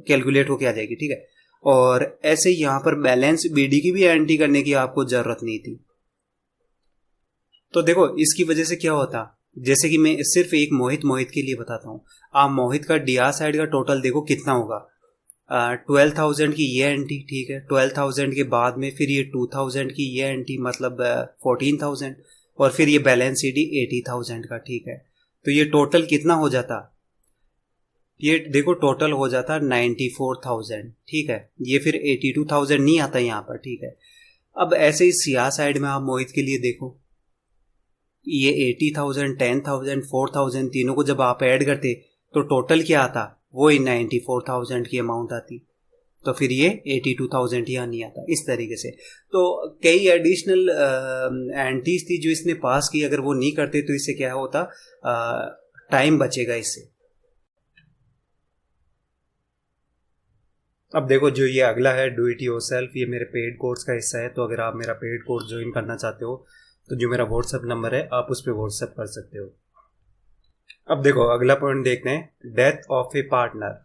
कैलकुलेट होके आ जाएगी, ठीक है। और ऐसे ही यहाँ पर बैलेंस बीडी की भी एंट्री करने की आपको जरूरत नहीं थी। तो देखो इसकी वजह से क्या होता, जैसे कि मैं सिर्फ एक मोहित के लिए बताता हूँ। आप मोहित का डीआर साइड का टोटल देखो कितना होगा, 12,000 की ये एंट्री, ठीक है। 12,000 के बाद में फिर ये 2,000 की ये एंट्री मतलब 14,000, और फिर ये बैलेंस सीडी 80,000 का, ठीक है। तो ये टोटल कितना हो जाता, ये देखो टोटल हो जाता 94,000, ठीक है। ये फिर 82,000 नहीं आता यहाँ पर, ठीक है। अब ऐसे ही सीआर साइड में आप मोहित के लिए देखो, ये 80,000, 10,000, 4,000 तीनों को जब आप ऐड करते तो टोटल क्या आता, वो ही 94,000 की अमाउंट आती। तो फिर ये 82,000 यहाँ नहीं आता इस तरीके से। तो कई एडिशनल एंट्रीज थी जो इसने पास की, अगर वो नहीं करते तो इससे क्या होता, टाइम बचेगा इससे। अब देखो जो ये अगला है डू इट योरसेल्फ, ये मेरे पेड कोर्स का हिस्सा है। तो अगर आप मेरा पेड कोर्स ज्वाइन करना चाहते हो तो जो मेरा व्हाट्सएप नंबर है आप उस पर व्हाट्सएप कर सकते हो। अब देखो अगला पॉइंट देखते हैं, डेथ ऑफ ए पार्टनर।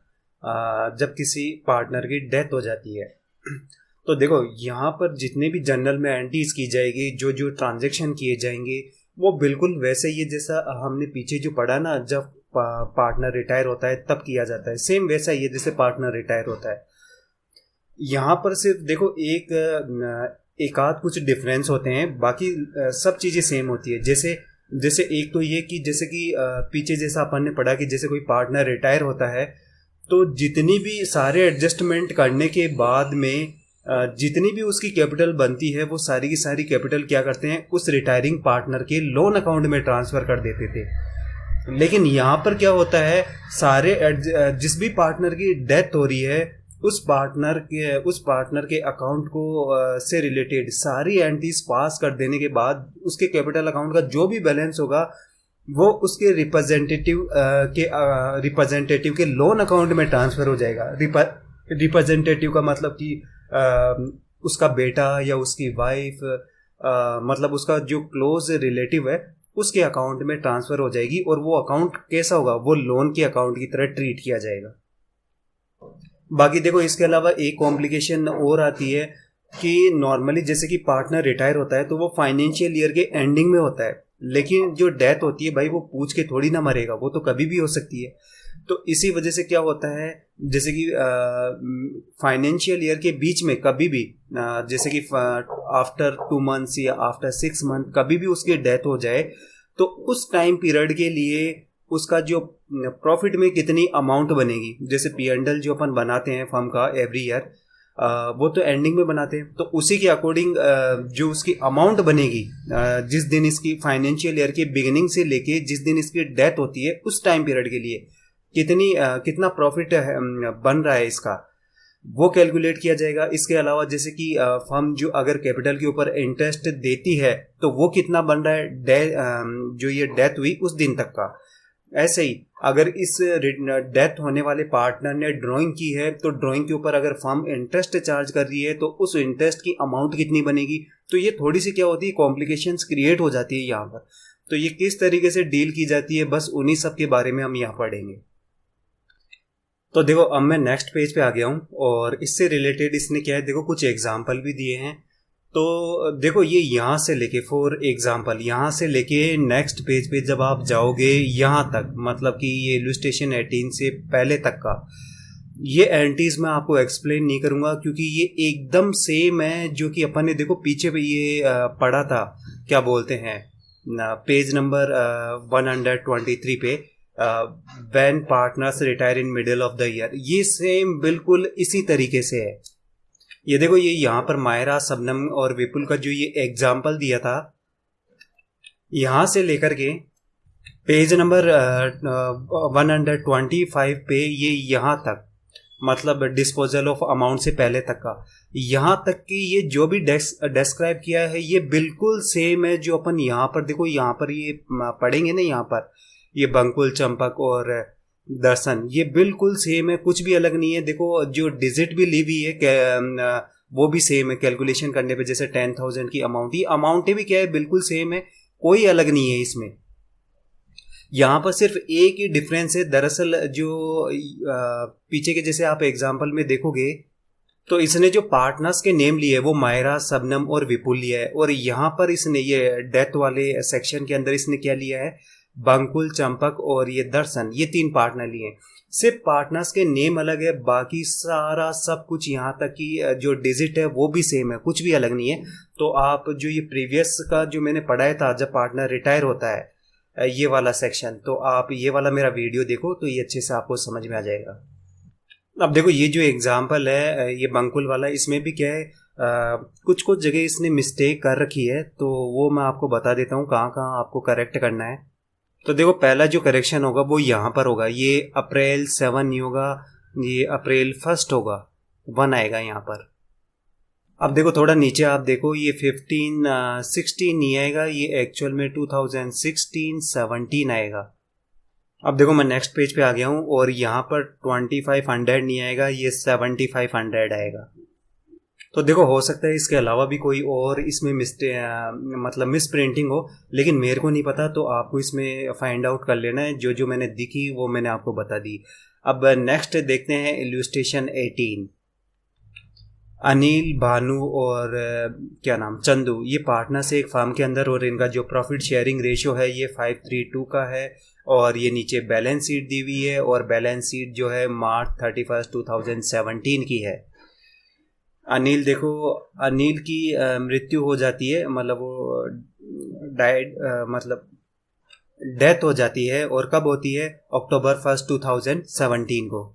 जब किसी पार्टनर की डेथ हो जाती है तो देखो यहाँ पर जितने भी जनरल में एंट्रीज की जाएगी, जो जो ट्रांजेक्शन किए जाएंगे वो बिल्कुल वैसे ही जैसा हमने पीछे जो पढ़ा ना, जब पार्टनर रिटायर होता है तब किया जाता है, सेम वैसा ही है जैसे पार्टनर रिटायर होता है। यहाँ पर सिर्फ देखो एक आध कुछ डिफरेंस होते हैं, बाकी सब चीज़ें सेम होती है। जैसे एक तो ये कि जैसे कि पीछे जैसा अपन ने पढ़ा कि जैसे कोई पार्टनर रिटायर होता है तो जितनी भी सारे एडजस्टमेंट करने के बाद में जितनी भी उसकी कैपिटल बनती है वो सारी की सारी कैपिटल क्या करते हैं, उस रिटायरिंग पार्टनर के लोन अकाउंट में ट्रांसफ़र कर देते थे। लेकिन यहाँ पर क्या होता है, सारे जिस भी पार्टनर की डेथ हो रही है उस पार्टनर के अकाउंट को से रिलेटेड सारी एंट्रीज पास कर देने के बाद उसके कैपिटल अकाउंट का जो भी बैलेंस होगा वो उसके रिप्रेजेंटेटिव के लोन अकाउंट में ट्रांसफ़र हो जाएगा। रिप्रेजेंटेटिव का मतलब कि उसका बेटा या उसकी वाइफ, मतलब उसका जो क्लोज रिलेटिव है उसके अकाउंट में ट्रांसफ़र हो जाएगी। और वो अकाउंट कैसा होगा, वो लोन के अकाउंट की तरह ट्रीट किया जाएगा। बाकी देखो इसके अलावा एक कॉम्प्लिकेशन और आती है कि नॉर्मली जैसे कि पार्टनर रिटायर होता है तो वो फाइनेंशियल ईयर के एंडिंग में होता है, लेकिन जो डेथ होती है भाई वो पूछ के थोड़ी ना मरेगा, वो तो कभी भी हो सकती है। तो इसी वजह से क्या होता है, जैसे कि फाइनेंशियल ईयर के बीच में कभी भी जैसे कि आफ्टर 2 months या आफ्टर 6 months कभी भी उसकी डेथ हो जाए तो उस टाइम पीरियड के लिए उसका जो प्रॉफिट में कितनी अमाउंट बनेगी, जैसे P&L जो अपन बनाते हैं फर्म का एवरी ईयर, वो तो एंडिंग में बनाते हैं, तो उसी के अकॉर्डिंग जो उसकी अमाउंट बनेगी जिस दिन इसकी फाइनेंशियल ईयर की बिगिनिंग से लेके जिस दिन इसकी डेथ होती है उस टाइम पीरियड के लिए कितना प्रॉफिट बन रहा है इसका, वो कैलकुलेट किया जाएगा। इसके अलावा जैसे कि फर्म जो अगर कैपिटल के ऊपर इंटरेस्ट देती है तो वो कितना बन रहा है जो ये डेथ हुई उस दिन तक का। ऐसे ही अगर इस डेथ होने वाले पार्टनर ने ड्राइंग की है तो ड्राइंग के ऊपर अगर फर्म इंटरेस्ट चार्ज कर रही है तो उस इंटरेस्ट की अमाउंट कितनी बनेगी। तो ये थोड़ी सी क्या होती है, कॉम्प्लिकेशंस क्रिएट हो जाती है यहाँ पर। तो ये किस तरीके से डील की जाती है, बस उन्हीं सब के बारे में हम यहाँ पढ़ेंगे। तो देखो अब मैं नेक्स्ट पेज पे आ गया हूँ और इससे रिलेटेड इसने क्या है, देखो कुछ एग्जाम्पल भी दिए हैं। तो देखो ये यहाँ से लेके फॉर एग्जाम्पल यहाँ से लेके नेक्स्ट पेज पे जब आप जाओगे यहाँ तक, मतलब कि ये इलस्ट्रेशन 18 से पहले तक का ये एंटीज मैं आपको एक्सप्लेन नहीं करूँगा क्योंकि ये एकदम सेम है जो कि अपन ने देखो पीछे पे ये पढ़ा था, क्या बोलते हैं पेज नंबर 123 पे, when partners retire in middle of the year. ये सेम बिल्कुल इसी तरीके से है। ये देखो ये यहाँ पर मायरा, शबनम और विपुल का जो ये एग्जाम्पल दिया था, यहाँ से लेकर के पेज नंबर 125 पे ये यहाँ तक, मतलब डिस्पोजल ऑफ अमाउंट से पहले तक का, यहाँ तक कि ये जो भी डिस्क्राइब किया है ये बिल्कुल सेम है जो अपन यहाँ पर देखो यहाँ पर ये पढ़ेंगे ना, यहाँ पर ये बंकुल, चंपक और दर्शन, ये बिल्कुल सेम है, कुछ भी अलग नहीं है। देखो जो डिजिट भी ली हुई है वो भी सेम है कैलकुलेशन करने पे, जैसे 10,000 की अमाउंट, ये अमाउंटें भी क्या है बिल्कुल सेम है, कोई अलग नहीं है इसमें। यहाँ पर सिर्फ एक ही डिफरेंस है, दरअसल जो पीछे के जैसे आप एग्जाम्पल में देखोगे तो इसने जो पार्टनर्स के नेम लिए वो मायरा, शबनम और विपुल लिया है, और यहाँ पर इसने ये डेथ वाले सेक्शन के अंदर इसने क्या लिया है, बंकुल, चंपक और ये दर्शन, ये 3 पार्टनर लिए। सिर्फ पार्टनर्स के नेम अलग है, बाकी सारा सब कुछ यहाँ तक कि जो डिजिट है वो भी सेम है, कुछ भी अलग नहीं है। तो आप जो ये प्रीवियस का जो मैंने पढ़ाया था जब पार्टनर रिटायर होता है ये वाला सेक्शन, तो आप ये वाला मेरा वीडियो देखो तो ये अच्छे से आपको समझ में आ जाएगा। अब देखो ये जो एग्जाम्पल है ये बंकुल वाला, इसमें भी क्या है कुछ कुछ जगह इसने मिस्टेक कर रखी है, तो वो मैं आपको बता देता हूँ कहाँ कहाँ आपको करेक्ट करना है। तो देखो पहला जो करेक्शन होगा वो यहाँ पर होगा, ये अप्रैल 7 नहीं होगा, ये अप्रैल 1 होगा, 1 आएगा यहाँ पर। अब देखो थोड़ा नीचे आप देखो ये 16 नहीं आएगा, ये एक्चुअल में 2016-17 आएगा। अब देखो मैं नेक्स्ट पेज पे आ गया हूँ और यहाँ पर 2500 नहीं आएगा, ये 7500 आएगा। तो देखो हो सकता है इसके अलावा भी कोई और इसमें मतलब मिस प्रिंटिंग हो, लेकिन मेरे को नहीं पता, तो आपको इसमें फाइंड आउट कर लेना है। जो जो मैंने दिखी वो मैंने आपको बता दी। अब नेक्स्ट देखते हैं इलस्ट्रेशन 18। अनिल, भानु और क्या नाम, चंदू, ये पार्टनर्स एक फार्म के अंदर, और इनका जो प्रॉफिट शेयरिंग रेशियो है ये 5:3 का है, और ये नीचे बैलेंस शीट दी हुई है, और बैलेंस शीट जो है मार्च 31, 2017 की है। अनिल देखो, अनिल की मृत्यु हो जाती है, मतलब वो मतलब डेथ हो जाती है, और कब होती है, अक्टूबर 1, 2017 को।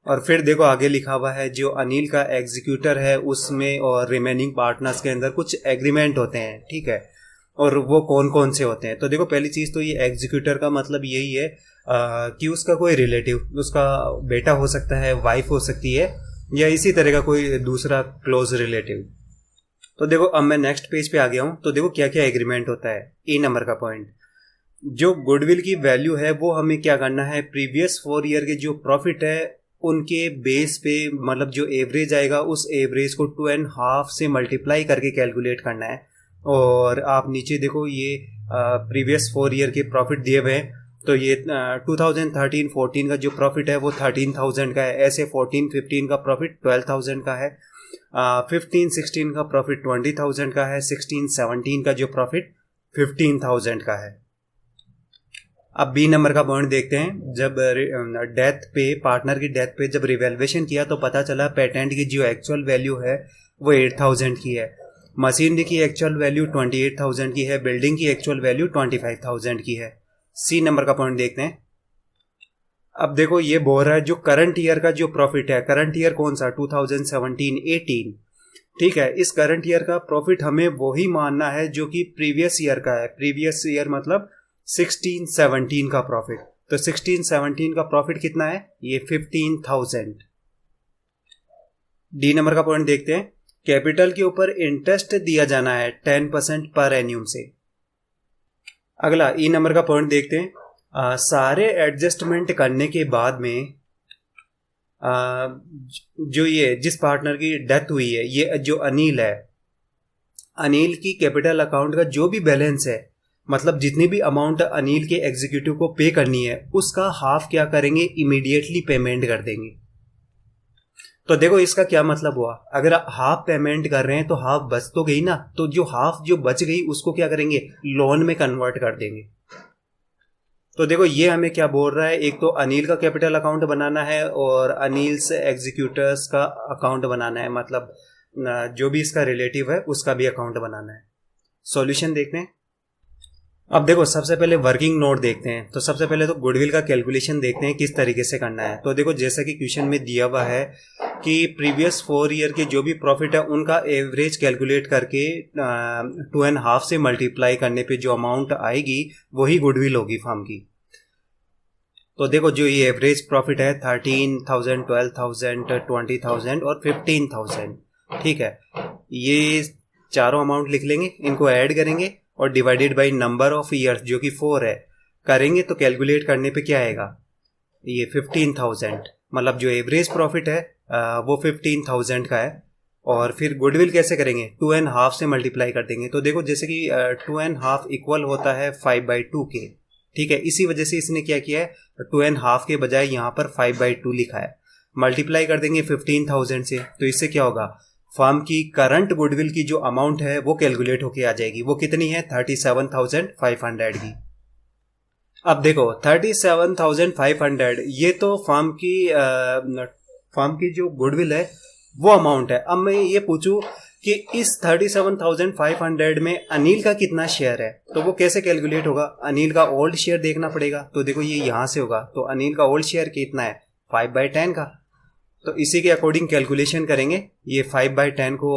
और फिर देखो आगे लिखा हुआ है जो अनिल का एग्जीक्यूटर है उसमें और रिमेनिंग पार्टनर्स के अंदर कुछ एग्रीमेंट होते हैं, ठीक है, और वो कौन कौन से होते हैं। तो देखो पहली चीज़ तो ये एग्जीक्यूटर का मतलब यही है कि उसका कोई रिलेटिव, उसका बेटा हो सकता है, वाइफ हो सकती है, या इसी तरह का कोई दूसरा क्लोज रिलेटिव। तो देखो अब मैं नेक्स्ट पेज पे आ गया हूँ। तो देखो क्या क्या एग्रीमेंट होता है। ए नंबर का पॉइंट, जो गुडविल की वैल्यू है वो हमें क्या करना है, प्रीवियस 4 ईयर के जो प्रॉफिट है उनके बेस पे, मतलब जो एवरेज आएगा उस एवरेज को 2.5 से मल्टीप्लाई करके कैलकुलेट करना है। और आप नीचे देखो ये प्रीवियस 4 ईयर के प्रॉफिट दिए हुए हैं, तो ये 2013-14 का जो प्रॉफिट है वो 13,000 का है, ऐसे 14-15 का प्रॉफिट 12,000 का है, 15-16 का प्रॉफिट 20,000 का है, 16-17 का जो प्रॉफिट 15,000 का है। अब बी नंबर का पॉइंट देखते हैं। जब डेथ पे, पार्टनर की डेथ पे जब रिवैल्यूएशन किया तो पता चला पेटेंट की जो एक्चुअल वैल्यू है वो 8,000 की है। मशीनरी की एक्चुअल वैल्यू 28,000 की है, बिल्डिंग की एक्चुअल वैल्यू 25,000 की है। सी नंबर का पॉइंट देखते हैं। अब देखो ये बोल रहा है जो करंट ईयर का जो प्रॉफिट है, करंट ईयर कौन सा 2017-18, ठीक है, इस करंट ईयर का प्रॉफिट हमें वही मानना है जो कि प्रीवियस ईयर का है। प्रीवियस ईयर मतलब 16-17 का प्रॉफिट। तो 16-17 का प्रॉफिट कितना है, ये 15,000। डी नंबर का पॉइंट देखते हैं। कैपिटल के ऊपर इंटरेस्ट दिया जाना है 10% पर एन्यूम से। अगला ई नंबर का पॉइंट देखते हैं। सारे एडजस्टमेंट करने के बाद में जो ये जिस पार्टनर की डेथ हुई है, ये जो अनिल है, अनिल की कैपिटल अकाउंट का जो भी बैलेंस है, मतलब जितनी भी अमाउंट अनिल के एग्जीक्यूटिव को पे करनी है, उसका हाफ क्या करेंगे, इमीडिएटली पेमेंट कर देंगे। तो देखो इसका क्या मतलब हुआ, अगर हाफ पेमेंट कर रहे हैं तो हाफ बच तो गई ना, तो जो हाफ जो बच गई उसको क्या करेंगे, लोन में कन्वर्ट कर देंगे। तो देखो ये हमें क्या बोल रहा है, एक तो अनिल का कैपिटल अकाउंट बनाना है और अनिल से एग्जीक्यूटर्स का अकाउंट बनाना है, मतलब जो भी इसका रिलेटिव है उसका भी अकाउंट बनाना है। सॉल्यूशन देखते हैं। अब देखो सबसे पहले वर्किंग नोट देखते हैं। तो सबसे पहले तो गुडविल का कैलकुलेशन देखते हैं किस तरीके से करना है। तो देखो जैसा कि क्वेश्चन में दिया हुआ है कि प्रीवियस 4 ईयर के जो भी प्रॉफिट है उनका एवरेज कैलकुलेट करके 2.5 से मल्टीप्लाई करने पे जो अमाउंट आएगी वही गुडविल होगी फर्म की। तो देखो जो ये एवरेज प्रॉफिट है 13,000, 12,000, 20,000 और 15,000, ठीक है, ये चारों अमाउंट लिख लेंगे, इनको ऐड करेंगे और divided by number of years जो कि 4 है करेंगे, तो कैलकुलेट करने पे क्या आएगा, ये 15,000, मतलब जो एवरेज प्रॉफिट है वो 15,000 का है। और फिर गुडविल कैसे करेंगे, 2.5 से मल्टीप्लाई कर देंगे। तो देखो जैसे कि 2.5 इक्वल होता है 5/2 के, ठीक है, इसी वजह से इसने क्या किया है, 2.5 के बजाय यहाँ पर 5/2 लिखा है। मल्टीप्लाई कर देंगे 15,000 से, तो इससे क्या होगा, फर्म की करंट गुडविल की जो अमाउंट है वो कैलकुलेट होके आ जाएगी। वो कितनी है, 37,500 की। अब देखो 37,500 ये तो फर्म की जो गुडविल है वो अमाउंट है। अब मैं ये पूछूं कि इस 37,500 में अनिल का कितना शेयर है, तो वो कैसे कैलकुलेट होगा, अनिल का ओल्ड शेयर देखना पड़ेगा। तो देखो ये यहां से होगा, तो अनिल का ओल्ड शेयर कितना है, 5/10 का। तो इसी के अकॉर्डिंग कैलकुलेशन करेंगे। ये 5/10 को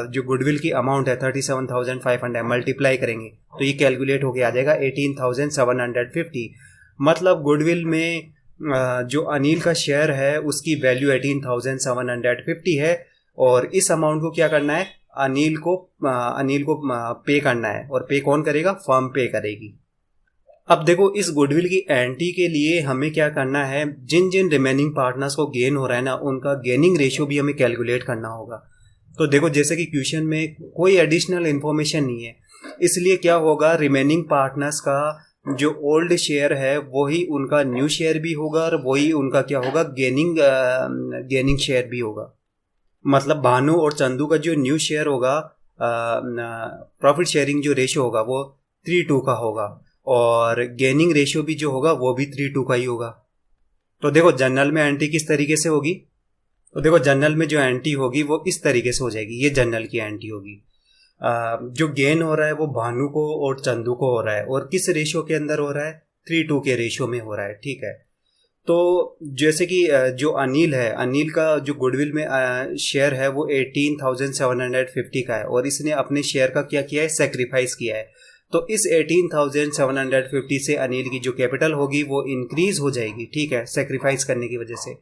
जो गुडविल की अमाउंट है 37,500 मल्टीप्लाई करेंगे तो ये कैलकुलेट होके आ जाएगा 18,750। मतलब गुडविल में जो अनिल का शेयर है उसकी वैल्यू 18,750 है और इस अमाउंट को क्या करना है, अनिल को पे करना है। और पे कौन करेगा, फर्म पे करेगी। अब देखो इस गुडविल की एंट्री के लिए हमें क्या करना है, जिन जिन रिमेनिंग पार्टनर्स को गेन हो रहा है ना, उनका गेनिंग रेशियो भी हमें कैलकुलेट करना होगा। तो देखो जैसे कि क्वेश्चन में कोई एडिशनल इंफॉर्मेशन नहीं है, इसलिए क्या होगा, रिमेनिंग पार्टनर्स का जो ओल्ड शेयर है वही उनका न्यू शेयर भी होगा और वही उनका क्या होगा, गेनिंग शेयर भी होगा। मतलब भानु और चंदू का जो न्यू शेयर होगा, प्रॉफिट शेयरिंग जो रेशियो होगा वो 3:2 का होगा और गेनिंग रेशियो भी जो होगा वो भी 3:2 का ही होगा। तो देखो जनरल में एंट्री किस तरीके से होगी, तो देखो जनरल में जो एंट्री होगी वो इस तरीके से हो जाएगी, ये जनरल की एंट्री होगी। जो गेन हो रहा है वो भानु को और चंदू को हो रहा है और किस रेशियो के अंदर हो रहा है, 3:2 के रेशियो में हो रहा है, ठीक है। तो जैसे कि जो अनिल है, अनिल का जो गुडविल में शेयर है वो 18,750 का है और इसने अपने शेयर का क्या किया है, सेक्रीफाइस किया है। तो इस 18,750 से अनिल की जो कैपिटल होगी वो इंक्रीज हो जाएगी, ठीक है, सेक्रीफाइस करने की वजह से।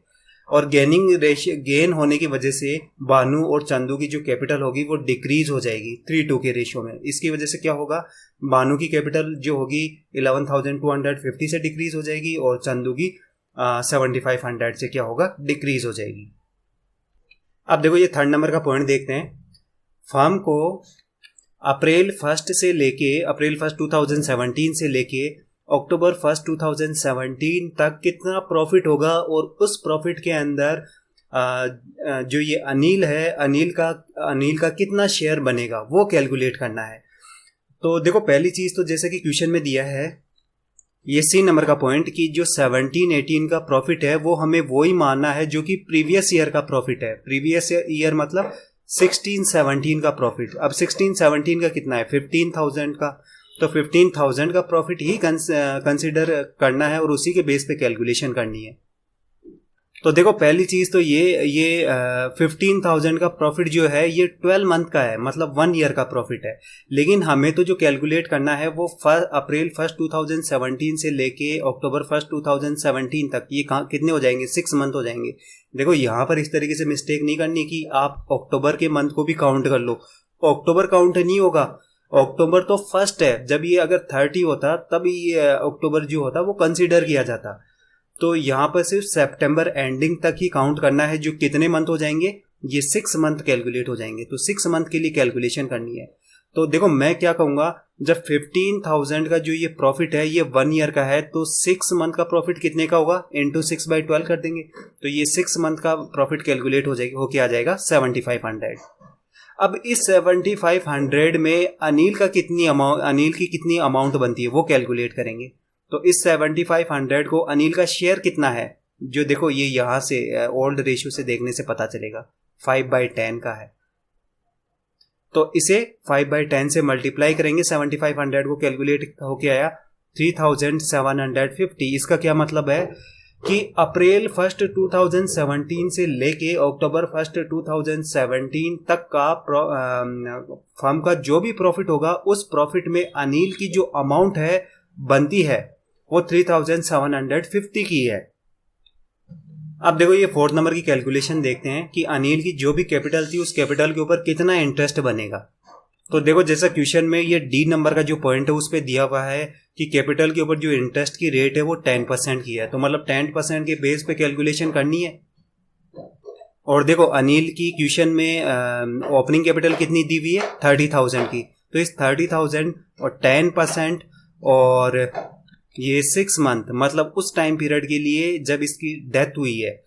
और गेन होने की वजह से भानु और चंदू की जो कैपिटल होगी वो डिक्रीज हो जाएगी 3:2 के रेशियो में। इसकी वजह से क्या होगा, भानु की कैपिटल जो होगी 11,250 से डिक्रीज हो जाएगी और चंदू की 7,500 से क्या होगा, डिक्रीज हो जाएगी। अब देखो ये थर्ड नंबर का पॉइंट देखते हैं। फर्म को अप्रैल 1 2017 से लेके अक्टूबर 1 2017 तक कितना प्रॉफिट होगा और उस प्रॉफिट के अंदर जो ये अनिल है, अनिल का कितना शेयर बनेगा वो कैलकुलेट करना है। तो देखो पहली चीज तो जैसे कि क्वेश्चन में दिया है, ये सी नंबर का पॉइंट कि जो 17-18 का प्रॉफिट है वो हमें वही मानना है जो कि प्रीवियस ईयर का प्रॉफिट है। प्रीवियस ईयर मतलब 16-17 का प्रॉफिट। अब 16-17 का कितना है, 15,000 का, तो 15,000 का प्रॉफिट ही कंसिडर करना है और उसी के बेस पे कैलकुलेशन करनी है। तो देखो पहली चीज तो ये 15,000 का प्रॉफिट जो है ये 12 मंथ का है, मतलब 1 ईयर का प्रॉफिट है। लेकिन हमें तो जो कैलकुलेट करना है वो अप्रैल 1 2017 से लेके अक्टूबर 1 2017 तक, ये कितने हो जाएंगे, 6 मंथ हो जाएंगे। देखो यहाँ पर इस तरीके से मिस्टेक नहीं करनी कि आप अक्टूबर के मंथ को भी काउंट कर लो, अक्टूबर काउंट नहीं होगा। अक्टूबर तो फर्स्ट है, जब ये अगर 30 होता तब ये अक्टूबर जो होता वो कंसीडर किया जाता। तो यहाँ पर सिर्फ सितंबर एंडिंग तक ही काउंट करना है, जो कितने मंथ हो जाएंगे, ये 6 मंथ कैलकुलेट हो जाएंगे। तो 6 मंथ के लिए कैलकुलेशन करनी है। तो देखो मैं क्या कहूँगा, जब 15,000 का जो ये प्रॉफिट है ये 1 ईयर का है, तो 6 मंथ का प्रॉफिट कितने का होगा, इंटू 6/12 कर देंगे। तो ये 6 मंथ का प्रॉफिट कैलकुलेट हो जाएगा, होके आ जाएगा 7500। अब इस 7500 में अनिल की कितनी अमाउंट बनती है वो कैलकुलेट करेंगे। तो इस 7500 को अनिल का शेयर कितना है, जो देखो ये यहाँ से ओल्ड रेशियो से देखने से पता चलेगा 5/10 का है। तो इसे 5/10 से मल्टीप्लाई करेंगे, 7500 को कैलकुलेट होके आया 3750। इसका क्या मतलब है कि अप्रैल 1 2017 से लेके अक्टूबर 1 2017 तक का फर्म का जो भी प्रॉफिट होगा उस प्रॉफिट में अनिल की जो अमाउंट है बनती है वो 3750 की है। अब देखो ये 4th नंबर की कैलकुलेशन देखते हैं कि अनिल की जो भी कैपिटल थी उस कैपिटल के ऊपर कितना इंटरेस्ट बनेगा। तो देखो जैसा क्वेश्चन में ये डी नंबर का जो पॉइंट है उस पर दिया हुआ है कि कैपिटल के ऊपर जो इंटरेस्ट की रेट है वो 10% की है, तो मतलब 10% के बेस पे कैलकुलेशन करनी है। और देखो अनिल की क्वेश्चन में ओपनिंग कैपिटल कितनी दी हुई है, 30,000 की। तो इस 30,000 और 10% और ये 6 मंथ, मतलब उस टाइम पीरियड के लिए जब इसकी डेथ हुई है,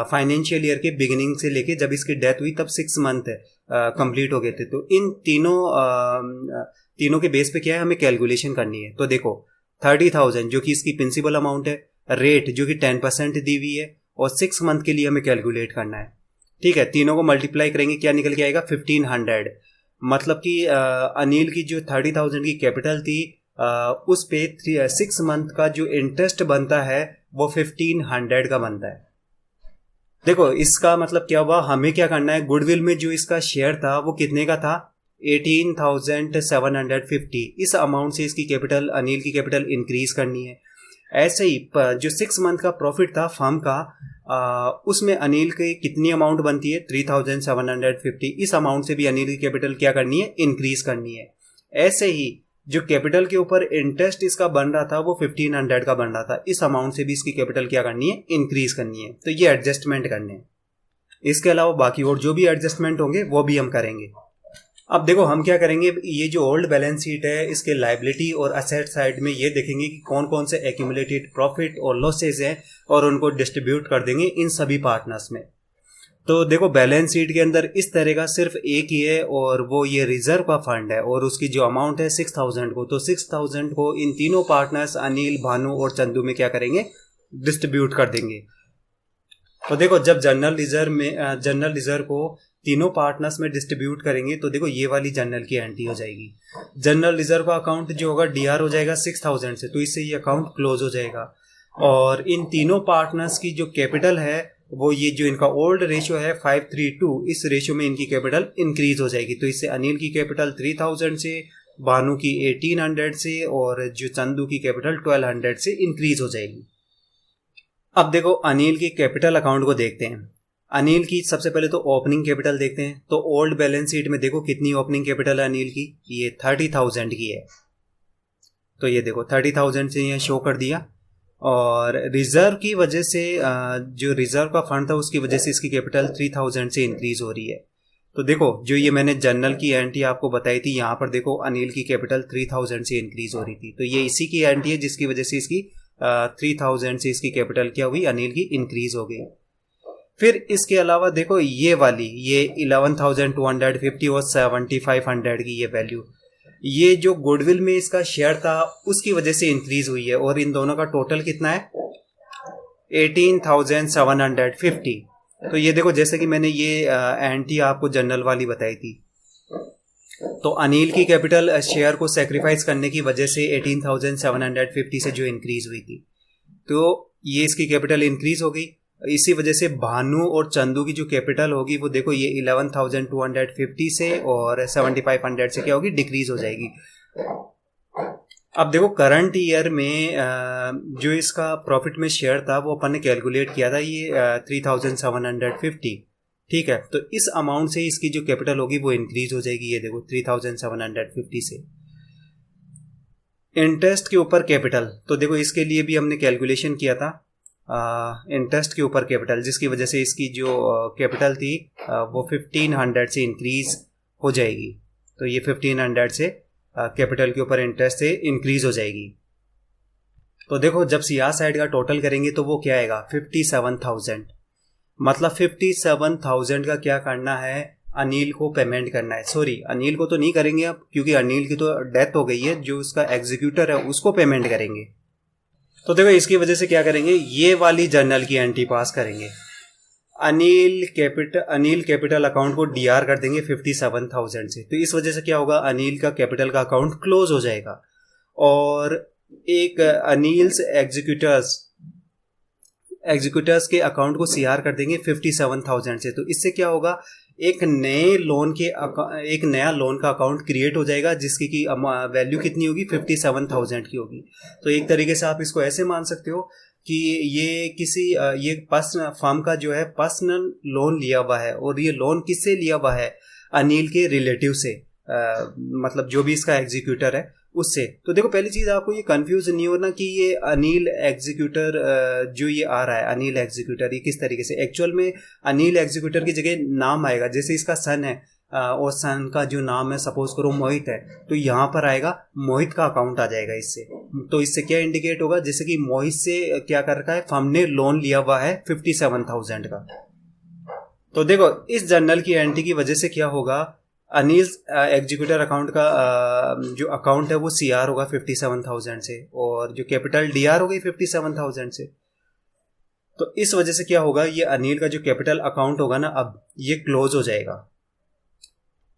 फाइनेंशियल ईयर के बिगिनिंग से लेके जब इसकी डेथ हुई तब 6 मंथ कंप्लीट हो गए थे। तो इन तीनों के बेस पे क्या है, हमें कैलकुलेशन करनी है। तो देखो 30,000 जो कि इसकी प्रिंसिपल अमाउंट है, रेट जो कि 10% दी हुई है, और 6 मंथ के लिए हमें कैलकुलेट करना है। ठीक है, तीनों को मल्टीप्लाई करेंगे, क्या निकल के आएगा 1500। मतलब कि अनिल की जो 30,000 की कैपिटल थी उस पे 6 मंथ का जो इंटरेस्ट बनता है वो 1500 का बनता है। देखो इसका मतलब क्या हुआ, हमें क्या करना है, गुडविल में जो इसका शेयर था वो कितने का था, 18,750। इस अमाउंट से इसकी कैपिटल, अनिल की कैपिटल इंक्रीज करनी है। ऐसे ही जो 6 मंथ का प्रॉफिट था फर्म का, उसमें अनिल की कितनी अमाउंट बनती है, 3,750। इस अमाउंट से भी अनिल की कैपिटल क्या करनी है, इंक्रीज करनी है। ऐसे ही जो कैपिटल के ऊपर इंटरेस्ट इसका बन रहा था वो 1500 का बन रहा था, इस अमाउंट से भी इसकी कैपिटल क्या करनी है, इंक्रीज करनी है। तो ये एडजस्टमेंट करने हैं। इसके अलावा बाकी और जो भी एडजस्टमेंट होंगे वो भी हम करेंगे। अब देखो हम क्या करेंगे, ये जो ओल्ड बैलेंस शीट है इसके लायबिलिटी और असेट साइड में ये देखेंगे कि कौन कौन से एक्यूमुलेटेड प्रॉफिट और लॉसेज हैं और उनको डिस्ट्रीब्यूट कर देंगे इन सभी पार्टनर्स में। तो देखो बैलेंस शीट के अंदर इस तरह का सिर्फ एक ही है और वो ये रिजर्व का फंड है और उसकी जो अमाउंट है 6,000 को, तो 6,000 को इन तीनों पार्टनर्स अनिल, भानु और चंदू में क्या करेंगे, डिस्ट्रीब्यूट कर देंगे। तो देखो जब जनरल रिजर्व को तीनों पार्टनर्स में डिस्ट्रीब्यूट करेंगे तो देखो ये वाली जनरल की एंट्री हो जाएगी। जनरल रिजर्व का अकाउंट जो होगा डीआर हो जाएगा 6,000 से, तो इससे ये अकाउंट क्लोज हो जाएगा। और इन तीनों पार्टनर्स की जो कैपिटल है वो ये जो इनका ओल्ड रेशियो है 532, इस रेशियो में इनकी कैपिटल इंक्रीज हो जाएगी। तो इससे अनिल की कैपिटल 3,000 से, भानु की 1,800 से और जो चंदू की कैपिटल 1,200 से इंक्रीज हो जाएगी। अब देखो अनिल की कैपिटल अकाउंट को देखते हैं। अनिल की सबसे पहले तो ओपनिंग कैपिटल देखते हैं। तो ओल्ड बैलेंस शीट में देखो कितनी ओपनिंग कैपिटल है अनिल की, ये 30,000 की है। तो ये देखो 30,000 से ये शो कर दिया। और रिजर्व की वजह से, जो रिजर्व का फंड था उसकी वजह से इसकी कैपिटल 3,000 से इंक्रीज हो रही है। तो देखो जो ये मैंने जनरल की एंट्री आपको बताई थी, यहाँ पर देखो अनिल की कैपिटल 3,000 से इंक्रीज हो रही थी। तो ये इसी की एंट्री है जिसकी वजह से इसकी 3,000 से इसकी कैपिटल क्या हुई, अनिल की इंक्रीज हो गई। फिर इसके अलावा देखो ये वाली, ये 11,250 और 7,500 की ये वैल्यू, ये जो गुडविल में इसका शेयर था उसकी वजह से इंक्रीज हुई है। और इन दोनों का टोटल कितना है, 18,750। तो ये देखो, जैसे कि मैंने ये एंटी आपको जनरल वाली बताई थी, तो अनिल की कैपिटल शेयर को सेक्रीफाइस करने की वजह से 18,750 से जो इंक्रीज हुई थी, तो ये इसकी कैपिटल इंक्रीज हो गई। इसी वजह से भानु और चंदू की जो कैपिटल होगी वो देखो ये 11,250 से और 7,500 से क्या होगी, डिक्रीज हो जाएगी। अब देखो करंट ईयर में जो इसका प्रॉफिट में शेयर था वो अपन ने कैलकुलेट किया था ये 3,750, ठीक है। तो इस अमाउंट से इसकी जो कैपिटल होगी वो इंक्रीज हो जाएगी, ये देखो 3,750 से। इंटरेस्ट के ऊपर कैपिटल, तो देखो इसके लिए भी हमने कैलकुलेशन किया था इंटरेस्ट के ऊपर कैपिटल, जिसकी वजह से इसकी जो कैपिटल थी वो 1,500 से इंक्रीज हो जाएगी। तो ये 1,500 से कैपिटल के ऊपर इंटरेस्ट से इंक्रीज हो जाएगी। तो देखो जब सीआर साइड का टोटल करेंगे तो वो क्या आएगा, 57,000। मतलब 57,000 का क्या करना है, अनिल को पेमेंट करना है। सॉरी, अनिल को तो नहीं करेंगे अब, क्योंकि अनिल की तो डेथ हो गई है, जो उसका एग्जीक्यूटर है उसको पेमेंट करेंगे। तो देखो इसकी वजह से क्या करेंगे, ये वाली जर्नल की एंट्री पास करेंगे। अनिल कैपिटल अकाउंट को डीआर कर देंगे 57,000 से। तो इस वजह से क्या होगा, अनिल का कैपिटल का अकाउंट क्लोज हो जाएगा। और एक अनिल्स एग्जीक्यूटर्स के अकाउंट को सीआर कर देंगे 57,000 से। तो इससे क्या होगा, एक नया लोन का अकाउंट क्रिएट हो जाएगा, जिसकी की वैल्यू कितनी होगी, 57,000 की होगी। तो एक तरीके से आप इसको ऐसे मान सकते हो कि ये किसी ये फर्म का जो है पर्सनल लोन लिया हुआ है, और ये लोन किससे लिया हुआ है, अनिल के रिलेटिव से, मतलब जो भी इसका एग्जीक्यूटर है उससे। तो देखो पहली चीज आपको ये कंफ्यूज नहीं होना कि ये अनिल एग्जीक्यूटर जो ये आ रहा है, अनिल एग्जीक्यूटर, ये किस तरीके से, एक्चुअल में अनिल एग्जीक्यूटर की जगह नाम आएगा। जैसे इसका सन है और सन का जो नाम है सपोज करो मोहित है, तो यहाँ पर आएगा मोहित का अकाउंट आ जाएगा इससे। तो इससे क्या इंडिकेट होगा, जैसे कि मोहित से क्या कर रखा है, फर्म ने लोन लिया हुआ है 57,000 का। तो देखो इस जर्नल की एंट्री की वजह से क्या होगा, अनिल एग्जीक्यूटर अकाउंट का जो अकाउंट है वो सीआर होगा 57,000 से, और जो कैपिटल डीआर हो गई 57,000 से। तो इस वजह से क्या होगा, ये अनिल का जो कैपिटल अकाउंट होगा ना, अब ये क्लोज हो जाएगा।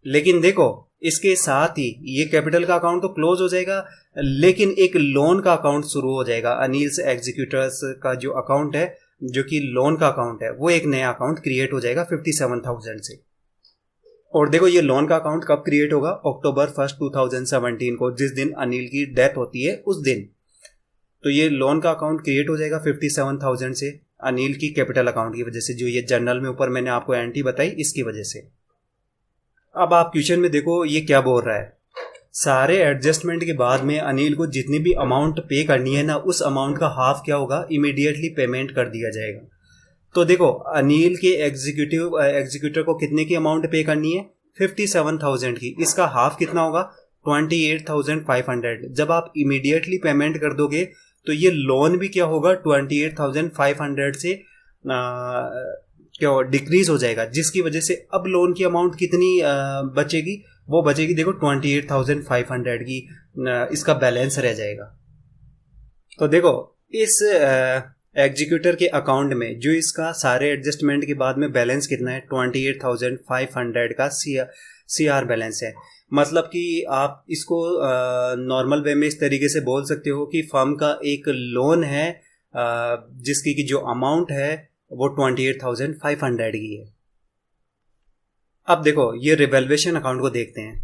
लेकिन देखो इसके साथ ही ये कैपिटल का अकाउंट तो क्लोज हो जाएगा, लेकिन एक लोन का अकाउंट शुरू हो जाएगा। अनिल्स एग्जीक्यूटर्स का जो अकाउंट है, जो कि लोन का अकाउंट है, वो एक नया अकाउंट क्रिएट हो जाएगा 57,000 से। और देखो ये लोन का अकाउंट कब क्रिएट होगा, अक्टूबर 1, 2017 को, जिस दिन अनिल की डेथ होती है उस दिन। तो ये लोन का अकाउंट क्रिएट हो जाएगा 57,000 से, अनिल की कैपिटल अकाउंट की वजह से, जो ये जर्नल में ऊपर मैंने आपको एंट्री बताई इसकी वजह से। अब आप क्वेश्चन में देखो ये क्या बोल रहा है, सारे एडजस्टमेंट के बाद में अनिल को जितनी भी अमाउंट पे करनी है ना, उस अमाउंट का हाफ क्या होगा, इमीडिएटली पेमेंट कर दिया जाएगा। तो देखो अनिल के एग्जीक्यूटर को कितने की अमाउंट पे करनी है, 57,000 की। इसका हाफ कितना होगा, 28,500। जब आप इमीडिएटली पेमेंट कर दोगे तो ये लोन भी क्या होगा, 28,500 से क्या डिक्रीज हो जाएगा, जिसकी वजह से अब लोन की अमाउंट कितनी बचेगी, वो बचेगी देखो 28,500 की, इसका बैलेंस रह जाएगा। तो देखो इस एग्जीक्यूटर के अकाउंट में जो इसका सारे एडजस्टमेंट के बाद में बैलेंस कितना है, 28,500 का सीआर बैलेंस है। मतलब कि आप इसको नॉर्मल वे में इस तरीके से बोल सकते हो कि फर्म का एक लोन है जिसकी की जो अमाउंट है वो 28,500 की है। अब देखो ये रिवैल्यूएशन अकाउंट को देखते हैं।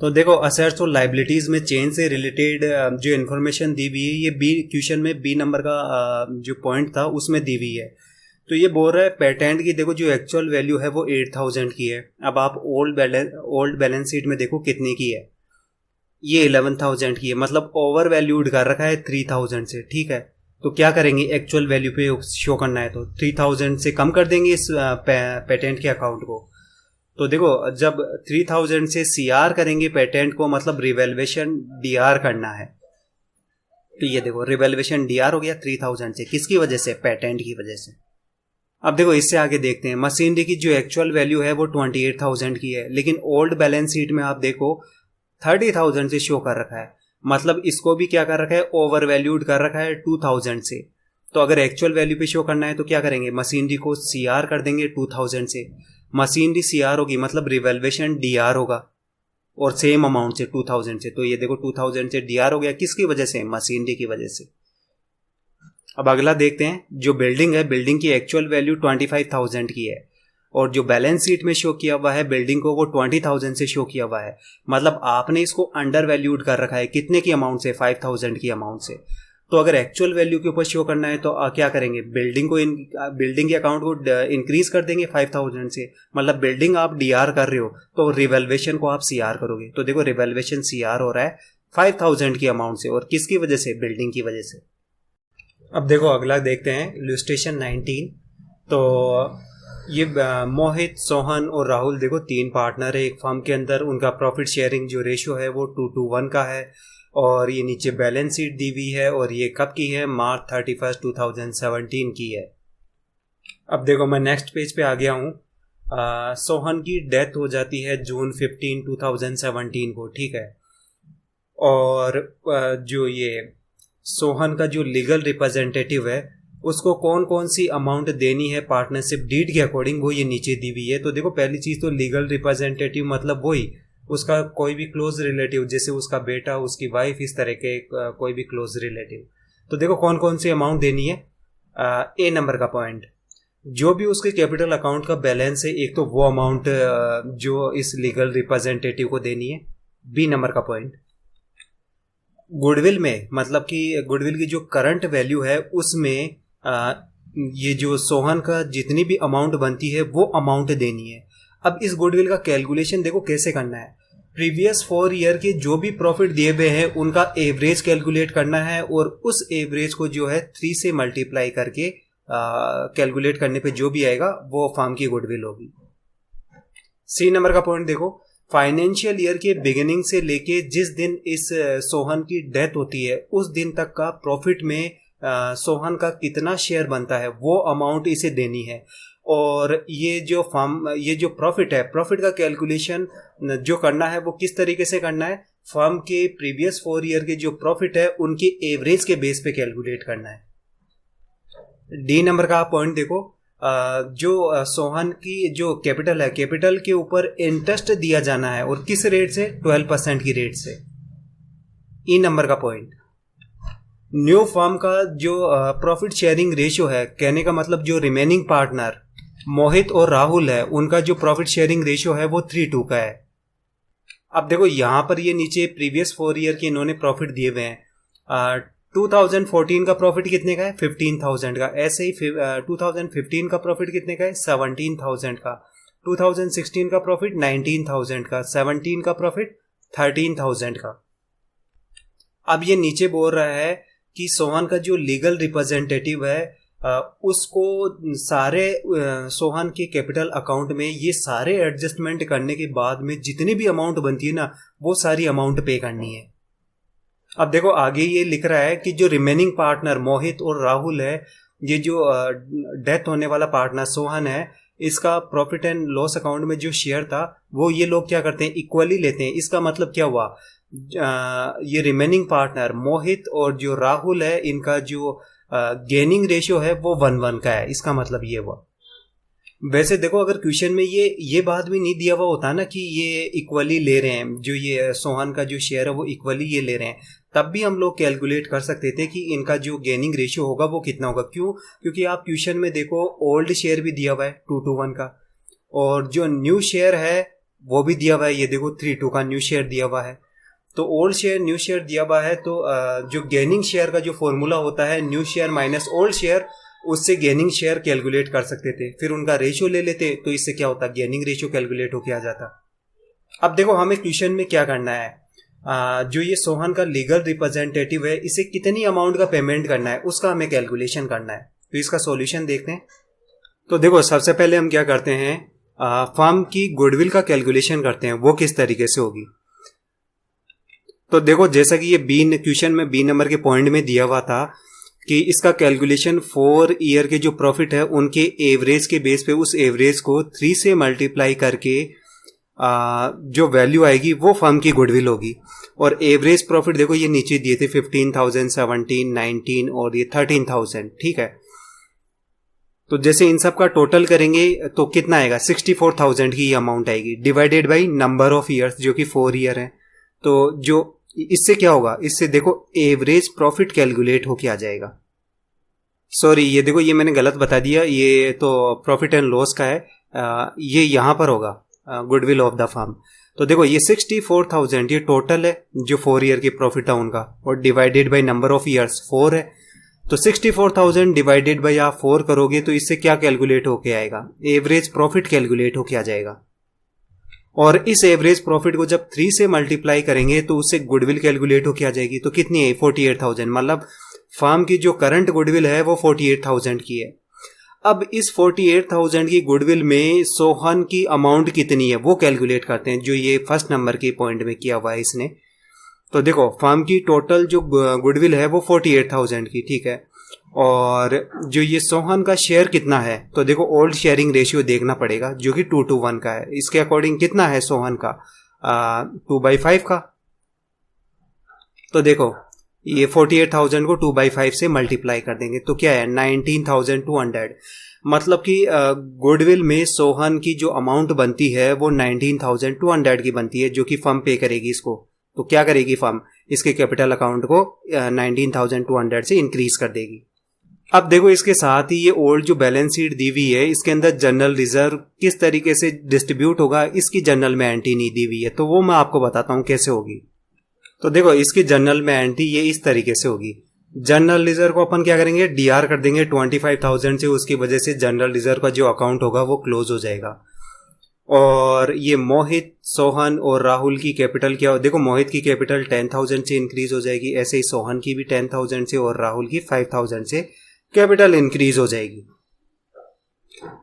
तो देखो असेट्स और लाइबिलिटीज में चेंज से रिलेटेड जो इन्फॉर्मेशन दी हुई है, ये बी क्वेश्चन में बी नंबर का जो पॉइंट था उसमें दी हुई है। तो ये बोल रहा है पेटेंट की देखो जो एक्चुअल वैल्यू है वो 8,000 की है। अब आप ओल्ड बैलेंस शीट में देखो कितनी की है, ये 11,000 की है, मतलब ओवर वैल्यूड कर रखा है 3,000 से, ठीक है। तो क्या करेंगे, एक्चुअल वैल्यू पे शो करना है तो 3,000 से कम कर देंगे इस पेटेंट के अकाउंट को। तो देखो जब 3,000 से सीआर करेंगे पेटेंट को, मतलब रिवैल्यूएशन डीआर करना है। तो ये देखो रिवैल्यूएशन डीआर हो गया 3,000 से, किसकी वजह से, पेटेंट की वजह से। अब देखो इससे आगे देखते हैं, मशीनरी की जो एक्चुअल वैल्यू है वो 28,000 की है, लेकिन ओल्ड बैलेंस शीट में आप देखो 30,000 से शो कर रखा है, मतलब इसको भी क्या कर रखा है, ओवर वैल्यूड कर रखा है 2,000 से। तो अगर एक्चुअल वैल्यू पे शो करना है तो क्या करेंगे, मशीनरी को CR कर देंगे 2000 से, मशीनरी CR होगी मतलब रिवैल्यूएशन DR होगा, और सेम अमाउंट से 2000 से, तो ये देखो 2000 से DR हो गया, किसकी वजह से, मशीनरी की वजह से। अब अगला देखते हैं, जो बिल्डिंग है, बिल्डिंग की एक्चुअल वैल्यू 25,000 की है, और जो बैलेंस शीट में शो किया हुआ है बिल्डिंग को वो 20,000 से शो किया हुआ है, मतलब आपने इसको अंडर वैल्यूड कर रखा है, कितने की अमाउंट से, 5,000 की अमाउंट से। तो अगर एक्चुअल वैल्यू के ऊपर शो करना है तो क्या करेंगे, बिल्डिंग के अकाउंट को इंक्रीज कर देंगे 5,000 से, मतलब बिल्डिंग आप DR कर रहे हो तो रिवैल्यूएशन को आप CR करोगे, तो देखो रिवैल्यूएशन CR हो रहा है 5,000 की अमाउंट से, और किसकी वजह से, बिल्डिंग की वजह से। अब देखो अगला देखते हैं इलस्ट्रेशन 19। तो ये मोहित, सोहन और राहुल देखो 3 पार्टनर है एक फर्म के अंदर, उनका प्रॉफिट शेयरिंग जो रेशियो है वो 2:1 का है, और ये नीचे बैलेंस शीट दी हुई है, और ये कब की है, मार्च 31, 2017 की है। अब देखो मैं नेक्स्ट पेज पे आ गया हूँ। सोहन की डेथ हो जाती है जून 15, 2017 को, ठीक है। और जो ये सोहन का जो लीगल रिप्रेजेंटेटिव है उसको कौन कौन सी अमाउंट देनी है पार्टनरशिप डीड के अकॉर्डिंग, वो ये नीचे दी हुई है। तो देखो पहली चीज़ तो लीगल रिप्रेजेंटेटिव मतलब वही उसका कोई भी क्लोज रिलेटिव, जैसे उसका बेटा, उसकी वाइफ, इस तरह के कोई भी क्लोज रिलेटिव। तो देखो कौन कौन सी अमाउंट देनी है। A नंबर का पॉइंट, जो भी उसके कैपिटल अकाउंट का बैलेंस है, एक तो वो अमाउंट जो इस लीगल रिप्रेजेंटेटिव को देनी है। B नंबर का पॉइंट, गुडविल में, मतलब कि गुडविल की जो करंट वैल्यू है उसमें ये जो सोहन का जितनी भी अमाउंट बनती है वो अमाउंट देनी है। अब इस गुडविल का कैलकुलेशन देखो कैसे करना है, प्रीवियस 4 ईयर के जो भी प्रॉफिट दिए हुए हैं उनका एवरेज कैलकुलेट करना है, और उस एवरेज को जो है 3 से मल्टीप्लाई करके कैलकुलेट करने पे जो भी आएगा वो फर्म की गुडविल होगी। C नंबर का पॉइंट देखो, फाइनेंशियल ईयर के बिगिनिंग से लेके जिस दिन इस सोहन की डेथ होती है उस दिन तक का प्रॉफिट में सोहन का कितना शेयर बनता है वो अमाउंट इसे देनी है। और ये जो प्रॉफिट है, प्रॉफिट का कैलकुलेशन जो करना है वो किस तरीके से करना है, फर्म के प्रीवियस 4 ईयर के जो प्रॉफिट है उनके एवरेज के बेस पे कैलकुलेट करना है। D नंबर का पॉइंट देखो, जो सोहन की जो कैपिटल है, कैपिटल के ऊपर इंटरेस्ट दिया जाना है, और किस रेट से, 12% की रेट से। E नंबर का पॉइंट, न्यू फर्म का जो प्रॉफिट शेयरिंग रेशियो है, कहने का मतलब जो रिमेनिंग पार्टनर मोहित और राहुल है उनका जो प्रॉफिट शेयरिंग रेशियो है वो 3:2 का है। अब देखो यहाँ पर ये नीचे प्रीवियस 4 ईयर के इन्होंने प्रॉफिट दिए हुए हैं। 2014 का प्रॉफिट कितने का है, 15,000 का। ऐसे ही 2015 का प्रॉफिट कितने का है, 17,000 का। 2016 का प्रॉफिट 19,000 का। 17 का प्रॉफिट 13,000 का। अब ये नीचे बोल रहा है कि सोहन का जो लीगल रिप्रेजेंटेटिव है उसको सारे सोहन के कैपिटल अकाउंट में ये सारे एडजस्टमेंट करने के बाद में जितनी भी अमाउंट बनती है ना वो सारी अमाउंट पे करनी है। अब देखो आगे ये लिख रहा है कि जो रिमेनिंग पार्टनर मोहित और राहुल है, ये जो डेथ होने वाला पार्टनर सोहन है, इसका प्रॉफिट एंड लॉस अकाउंट में जो शेयर था वो ये लोग क्या करते हैं, इक्वली लेते हैं। इसका मतलब क्या हुआ, ये रिमेनिंग पार्टनर मोहित और जो राहुल है इनका जो गेनिंग रेशियो है वो 1:1 का है। इसका मतलब ये हुआ। वैसे देखो अगर क्वेश्चन में ये बात भी नहीं दिया हुआ होता ना कि ये इक्वली ले रहे हैं, जो ये सोहन का जो शेयर है वो इक्वली ये ले रहे हैं, तब भी हम लोग कैलकुलेट कर सकते थे कि इनका जो गेनिंग रेशियो होगा वो कितना होगा। क्यों? क्योंकि आप क्वेश्चन में देखो ओल्ड शेयर भी दिया हुआ है 2:1 का, और जो न्यू शेयर है वो भी दिया हुआ है। ये देखो 3:2 का न्यू शेयर दिया हुआ है। तो ओल्ड शेयर न्यू शेयर दिया हुआ है, तो जो गेनिंग शेयर का जो फॉर्मूला होता है new share minus old share, उससे गेनिंग शेयर कैलकुलेट कर सकते थे। फिर उनका रेशियो ले लेते तो इससे क्या होता, गेनिंग रेशियो कैलकुलेट होके आ जाता। अब देखो हमें क्वेश्चन में क्या करना है, जो ये सोहन का लीगल रिप्रेजेंटेटिव है इसे कितनी अमाउंट का पेमेंट करना है उसका हमें कैलकुलेशन करना है। तो इसका सॉल्यूशन देखते हैं। तो देखो सबसे पहले हम क्या करते हैं, फर्म की गुडविल का कैलकुलेशन करते हैं। वो किस तरीके से होगी, तो देखो जैसा कि ये क्वेश्चन में बी नंबर के पॉइंट में दिया हुआ था कि इसका कैलकुलेशन 4 ईयर के जो प्रॉफिट है उनके एवरेज के बेस पे उस एवरेज को 3 से मल्टीप्लाई करके जो वैल्यू आएगी वो फर्म की गुडविल होगी। और एवरेज प्रॉफिट देखो ये नीचे दिए थे 15,000, 17, 19 और ये 13,000, ठीक है। तो जैसे इन सब का टोटल करेंगे तो कितना आएगा, 64,000 की अमाउंट आएगी, divided by number of years जो कि 4 ईयर है। तो जो इससे क्या होगा, इससे देखो एवरेज प्रॉफिट कैलकुलेट होके आ जाएगा। सॉरी, ये देखो ये मैंने गलत बता दिया, ये तो प्रॉफिट एंड लॉस का है, ये यहाँ पर होगा गुडविल ऑफ द फर्म। तो देखो ये 64,000 ये टोटल है जो 4 ईयर की प्रॉफिट था उनका, और divided by number of years 4 है। तो 64,000 डिवाइडेड बाई आप 4 करोगे तो इससे क्या कैलकुलेट होके आएगा, एवरेज प्रॉफिट कैलकुलेट होके आ जाएगा। और इस एवरेज प्रॉफिट को जब 3 से मल्टीप्लाई करेंगे तो उससे गुडविल कैलकुलेट होके आ जाएगी। तो कितनी है, 48,000, मतलब फर्म की जो करंट गुडविल है वो 48,000 की है। अब इस 48,000 की गुडविल में सोहन की अमाउंट कितनी है वो कैलकुलेट करते हैं, जो ये फर्स्ट नंबर के पॉइंट में किया हुआ है इसने। तो देखो फर्म की टोटल जो गुडविल है वो 48,000 की, ठीक है। और जो ये सोहन का शेयर कितना है, तो देखो ओल्ड शेयरिंग रेशियो देखना पड़ेगा जो कि 2:1 का है। इसके अकॉर्डिंग कितना है सोहन का, 2/5 का। तो देखो ये 48,000 को 2/5 से मल्टीप्लाई कर देंगे तो क्या है, 19,200। मतलब कि गुडविल में सोहन की जो अमाउंट बनती है वो 19,200 की बनती है, जो कि फर्म पे करेगी इसको। तो क्या करेगी फर्म, इसके कैपिटल अकाउंट को 19,200 से इंक्रीज कर देगी। अब देखो इसके साथ ही ये ओल्ड जो बैलेंस शीट दी हुई है इसके अंदर जनरल रिजर्व किस तरीके से डिस्ट्रीब्यूट होगा, इसकी जनरल में एंट्री नहीं दी हुई है, तो वो मैं आपको बताता हूँ कैसे होगी। तो देखो इसकी जनरल में एंट्री ये इस तरीके से होगी। जनरल रिजर्व को अपन क्या करेंगे, डीआर कर देंगे 25,000 से, उसकी वजह से जनरल रिजर्व का जो अकाउंट होगा वो क्लोज हो जाएगा। और ये मोहित, सोहन और राहुल की कैपिटल क्या हो, देखो मोहित की कैपिटल 10,000 से इंक्रीज हो जाएगी, ऐसे ही सोहन की भी 10,000 से और राहुल की 5,000 से कैपिटल इंक्रीज हो जाएगी।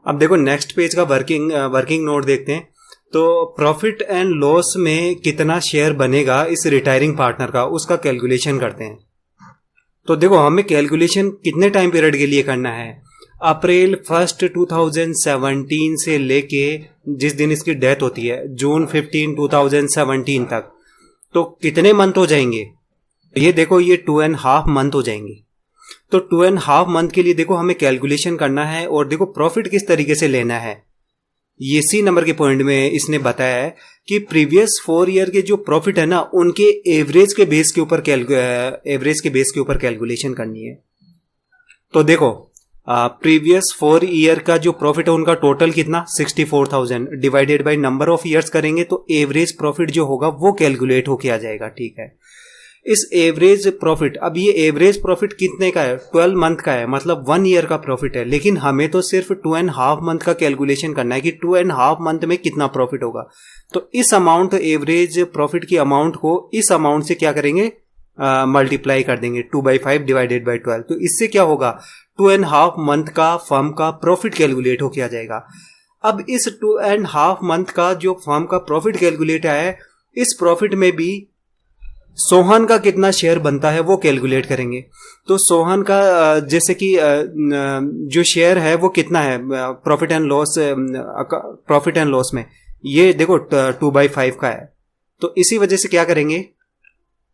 अब देखो नेक्स्ट पेज का वर्किंग नोट देखते हैं। तो प्रॉफिट एंड लॉस में कितना शेयर बनेगा इस रिटायरिंग पार्टनर का, उसका कैलकुलेशन करते हैं। तो देखो हमें कैलकुलेशन कितने टाइम पीरियड के लिए करना है, अप्रैल 1, 2017 से लेके जिस दिन इसकी डेथ होती है जून 15, 2017 तक। तो कितने मंथ हो जाएंगे, ये देखो ये 2.5 मंथ हो जाएंगे। तो 2.5 मंथ के लिए देखो हमें कैलकुलेशन करना है। और देखो प्रॉफिट किस तरीके से लेना है, ये सी नंबर के पॉइंट में इसने बताया है कि प्रीवियस 4 ईयर के जो प्रॉफिट है ना उनके एवरेज के बेस के ऊपर कैलकुलेशन करनी है। तो देखो प्रीवियस 4 ईयर का जो प्रॉफिट है उनका टोटल कितना, 64,000 divided by number of years करेंगे तो एवरेज प्रॉफिट जो होगा वो कैलकुलेट होके आ जाएगा, ठीक है। इस एवरेज प्रॉफिट, अब ये एवरेज प्रॉफिट कितने का है, 12 मंथ का है, मतलब 1 ईयर का प्रॉफिट है। लेकिन हमें तो सिर्फ 2.5 मंथ का कैलकुलेशन करना है कि 2.5 मंथ में कितना प्रॉफिट होगा। तो इस अमाउंट, एवरेज प्रॉफिट की अमाउंट को इस अमाउंट से क्या करेंगे, मल्टीप्लाई कर देंगे 2/5 डिवाइडेड बाई 12। तो इससे क्या होगा, 2.5 मंथ का फर्म का प्रॉफिट कैलकुलेट होके आ जाएगा। अब इस 2.5 मंथ का जो फर्म का प्रॉफिट कैलकुलेट आया है, इस प्रॉफिट में भी सोहन का कितना शेयर बनता है वो कैलकुलेट करेंगे। तो सोहन का जैसे कि जो शेयर है वो कितना है प्रॉफिट एंड लॉस में, ये देखो 2/5 का है। तो इसी वजह से क्या करेंगे,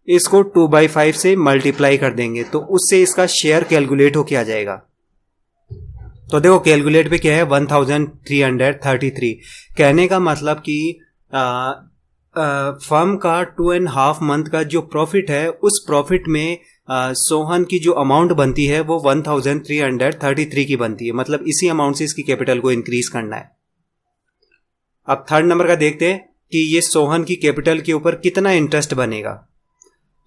इसको 2/5 से मल्टीप्लाई कर देंगे तो उससे इसका शेयर कैलकुलेट होके आ जाएगा। तो देखो कैलकुलेट पे क्या है, 1333। कहने का मतलब कि फर्म का 2.5 मंथ का जो प्रॉफिट है उस प्रॉफिट में सोहन की जो अमाउंट बनती है वो 1333 की बनती है, मतलब इसी अमाउंट से इसकी कैपिटल को इंक्रीज करना है। अब थर्ड नंबर का देखते हैं कि ये सोहन की कैपिटल के ऊपर कितना इंटरेस्ट बनेगा।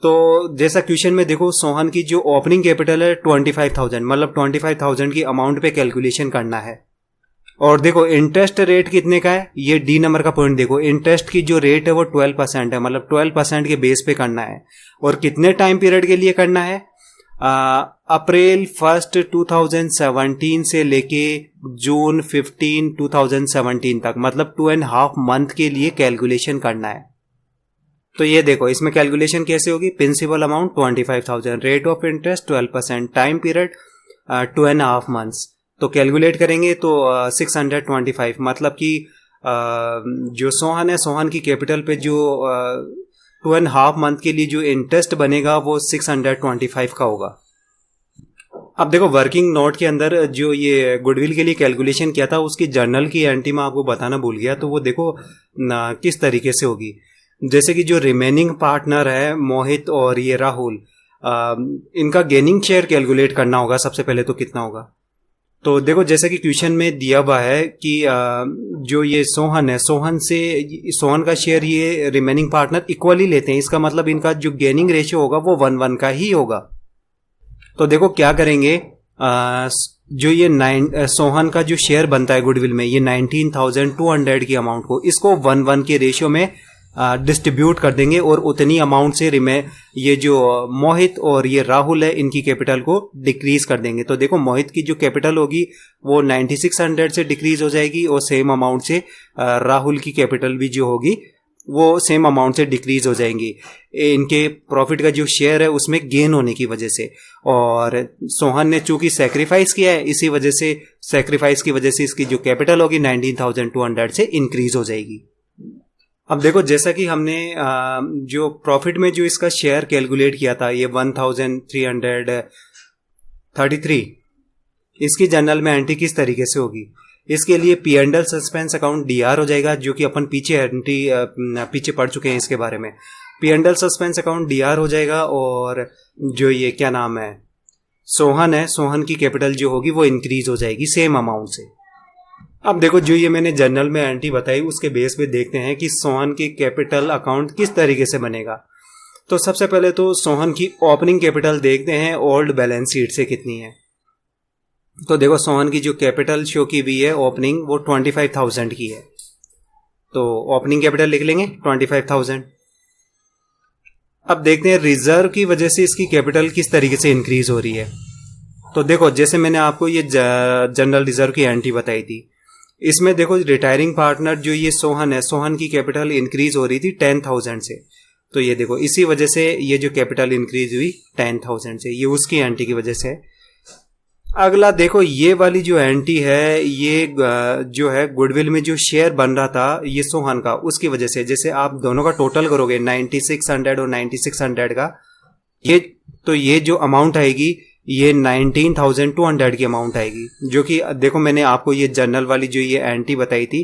तो जैसा क्वेश्चन में देखो सोहन की जो ओपनिंग कैपिटल है 25,000, मतलब 25,000 की अमाउंट पे कैलकुलेशन करना है। और देखो इंटरेस्ट रेट कितने का है, ये डी नंबर का पॉइंट देखो, इंटरेस्ट की जो रेट है वो 12% है, मतलब 12% के बेस पे करना है। और कितने टाइम पीरियड के लिए करना है, अप्रैल 1, 2017 से लेके जून 15, 2017 तक, मतलब 2.5 मंथ के लिए कैलकुलेशन करना है। तो ये देखो इसमें कैलकुलेशन कैसे होगी, principal amount 25,000, rate of interest 12%, time period 2.5 months. तो कैलकुलेट करेंगे तो 625, मतलब कि जो सोहन है, सोहन की कैपिटल पे जो 2.5 मंथ के लिए जो इंटरेस्ट बनेगा वो 625 का होगा। अब देखो वर्किंग नोट के अंदर जो ये गुडविल के लिए कैलकुलेशन किया था उसकी जर्नल की एंट्री में आपको बताना भूल गया, तो वो देखो ना किस तरीके से होगी। जैसे कि जो रिमेनिंग पार्टनर है मोहित और ये राहुल, इनका गेनिंग शेयर कैलकुलेट करना होगा सबसे पहले। तो कितना होगा, तो देखो जैसे कि क्वेश्चन में दिया हुआ है कि जो ये सोहन है, सोहन का शेयर ये रिमेनिंग पार्टनर इक्वली लेते हैं, इसका मतलब इनका जो गेनिंग रेशियो होगा वो 1:1 का ही होगा। तो देखो क्या करेंगे, जो ये सोहन का जो शेयर बनता है गुडविल में, ये 19,200 की अमाउंट को इसको 1:1 के रेशियो में डिस्ट्रीब्यूट कर देंगे और उतनी अमाउंट से ये जो मोहित और ये राहुल है इनकी कैपिटल को डिक्रीज कर देंगे। तो देखो मोहित की जो कैपिटल होगी वो 9600 से डिक्रीज हो जाएगी और सेम अमाउंट से राहुल की कैपिटल भी जो होगी वो सेम अमाउंट से डिक्रीज हो जाएंगी, इनके प्रॉफिट का जो शेयर है उसमें गेन होने की वजह से। और सोहन ने चूंकि सेक्रीफाइस किया है, इसी वजह से सेक्रीफाइस की वजह से इसकी जो कैपिटल होगी 19,200 से इंक्रीज हो जाएगी। अब देखो जैसा कि हमने जो प्रॉफिट में जो इसका शेयर कैलकुलेट किया था ये 1333, इसकी जर्नल में एंट्री किस तरीके से होगी। इसके लिए P&L सस्पेंस अकाउंट DR हो जाएगा, जो कि अपन पीछे पढ़ चुके हैं इसके बारे में। P&L सस्पेंस अकाउंट DR हो जाएगा और जो ये क्या नाम है सोहन है, सोहन की कैपिटल जो होगी वो इंक्रीज हो जाएगी सेम अमाउंट से। अब देखो जो ये मैंने जर्नल में एंट्री बताई उसके बेस पे देखते हैं कि सोहन की कैपिटल अकाउंट किस तरीके से बनेगा। तो सबसे पहले तो सोहन की ओपनिंग कैपिटल देखते हैं ओल्ड बैलेंस शीट से कितनी है। तो देखो सोहन की जो कैपिटल शो की हुई है ओपनिंग वो 25,000 की है, तो ओपनिंग कैपिटल लिख लेंगे 25,000। अब देखते हैं रिजर्व की वजह से इसकी कैपिटल किस तरीके से इंक्रीज हो रही है। तो देखो जैसे मैंने आपको ये जनरल रिजर्व की एंट्री बताई थी, इसमें देखो रिटायरिंग पार्टनर जो ये सोहन है, सोहन की कैपिटल इंक्रीज हो रही थी 10,000 से। तो ये देखो इसी वजह से ये जो कैपिटल इंक्रीज हुई 10,000 से, ये उसकी एंट्री की वजह से। अगला देखो ये वाली जो एंट्री है, ये जो है गुडविल में जो शेयर बन रहा था ये सोहन का, उसकी वजह से। जैसे आप दोनों का टोटल करोगे 9600 और 9600 का, ये जो अमाउंट आएगी ये 19,200 की अमाउंट आएगी, जो कि देखो मैंने आपको ये जर्नल वाली जो ये एंट्री बताई थी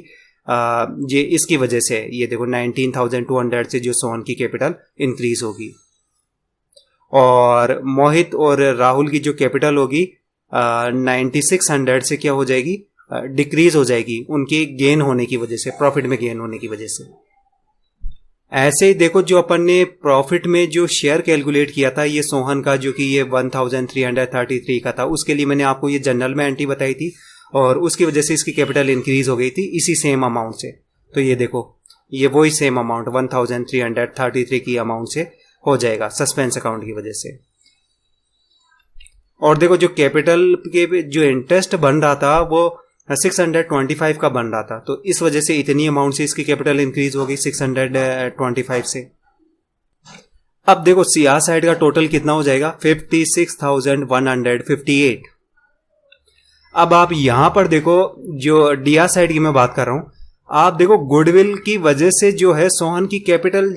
ये इसकी वजह से। ये देखो 19,200 से जो सोहन की कैपिटल इंक्रीज होगी। और मोहित और राहुल की जो कैपिटल होगी 9600 से क्या हो जाएगी, डिक्रीज हो जाएगी उनके गेन होने की वजह से, प्रॉफिट में गेन होने की वजह से। ऐसे ही देखो जो अपन ने प्रॉफिट में जो शेयर कैलकुलेट किया था ये सोहन का, जो कि ये 1333 का था, उसके लिए मैंने आपको ये जनरल में एंट्री बताई थी और उसकी वजह से इसकी कैपिटल इंक्रीज हो गई थी इसी सेम अमाउंट से। तो ये देखो ये वही सेम अमाउंट 1333 की अमाउंट से हो जाएगा सस्पेंस अकाउंट की वजह से। और देखो जो कैपिटल के जो इंटरेस्ट बन रहा था वो 625 का बन रहा था, तो इस वजह से इतनी अमाउंट से इसकी कैपिटल इंक्रीज हो गई 625 से। अब देखो सीआर साइड का टोटल कितना हो जाएगा 56,158। अब आप यहां पर देखो जो डीआर साइड की मैं बात कर रहा हूं, आप देखो गुडविल की वजह से जो है सोहन की कैपिटल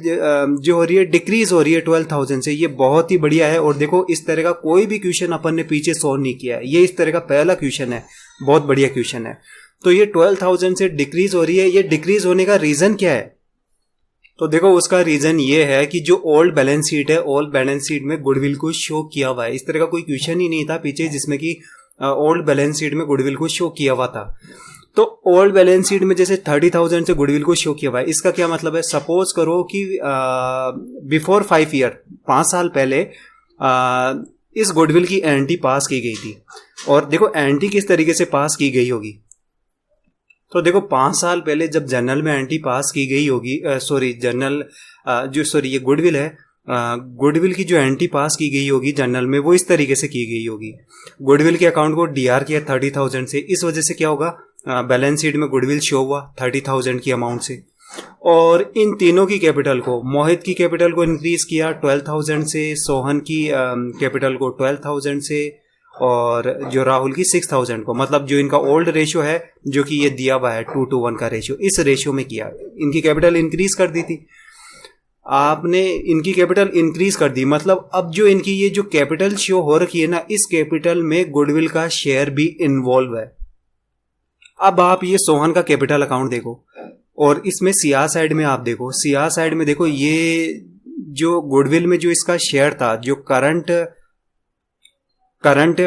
जो हो रही है डिक्रीज हो रही है 12,000 से। ये बहुत ही बढ़िया है। और देखो इस तरह का कोई भी क्वेश्चन अपन ने पीछे सॉल्व नहीं किया है, ये इस तरह का पहला क्वेश्चन है, बहुत बढ़िया क्वेश्चन है। तो ये 12,000 से डिक्रीज हो रही है, ये डिक्रीज होने का रीजन क्या है? तो देखो उसका रीजन ये है कि जो ओल्ड बैलेंस शीट है, ओल्ड बैलेंस शीट में गुडविल को शो किया हुआ है। इस तरह का कोई क्वेश्चन ही नहीं था पीछे जिसमें कि ओल्ड बैलेंस शीट में गुडविल को शो किया हुआ था। तो ओल्ड बैलेंस शीट में जैसे 30,000 से गुडविल को शो किया हुआ है, इसका क्या मतलब है? सपोज करो कि बिफोर 5 ईयर 5 साल पहले इस गुडविल की एंट्री पास की गई थी। और देखो एंट्री किस तरीके से पास की गई होगी, तो देखो 5 साल पहले जब जर्नल में एंट्री पास की गई होगी, ये गुडविल है, गुडविल की जो एंट्री पास की गई होगी जर्नल में वो इस तरीके से की गई होगी। गुडविल के अकाउंट को डीआर किया 30,000 से, इस वजह से क्या होगा बैलेंस शीट में गुडविल शो हुआ 30,000 की अमाउंट से। और इन तीनों की कैपिटल को, मोहित की कैपिटल को इंक्रीज किया 12,000 से, सोहन की कैपिटल को 12,000 से, और जो राहुल की 6000 को, मतलब जो इनका ओल्ड रेशियो है जो कि ये दिया हुआ है 2:1 का रेशियो, इस रेशियो में किया, इनकी कैपिटल इंक्रीज कर दी थी। आपने इनकी कैपिटल इंक्रीज कर दी, मतलब अब जो इनकी ये जो कैपिटल शो हो रखी है ना, इस कैपिटल में गुडविल का शेयर भी इन्वॉल्व है। अब आप ये सोहन का कैपिटल अकाउंट देखो और इसमें सीआर साइड में आप देखो, सीआर साइड में देखो, ये जो गुडविल में जो इसका शेयर था, जो करंट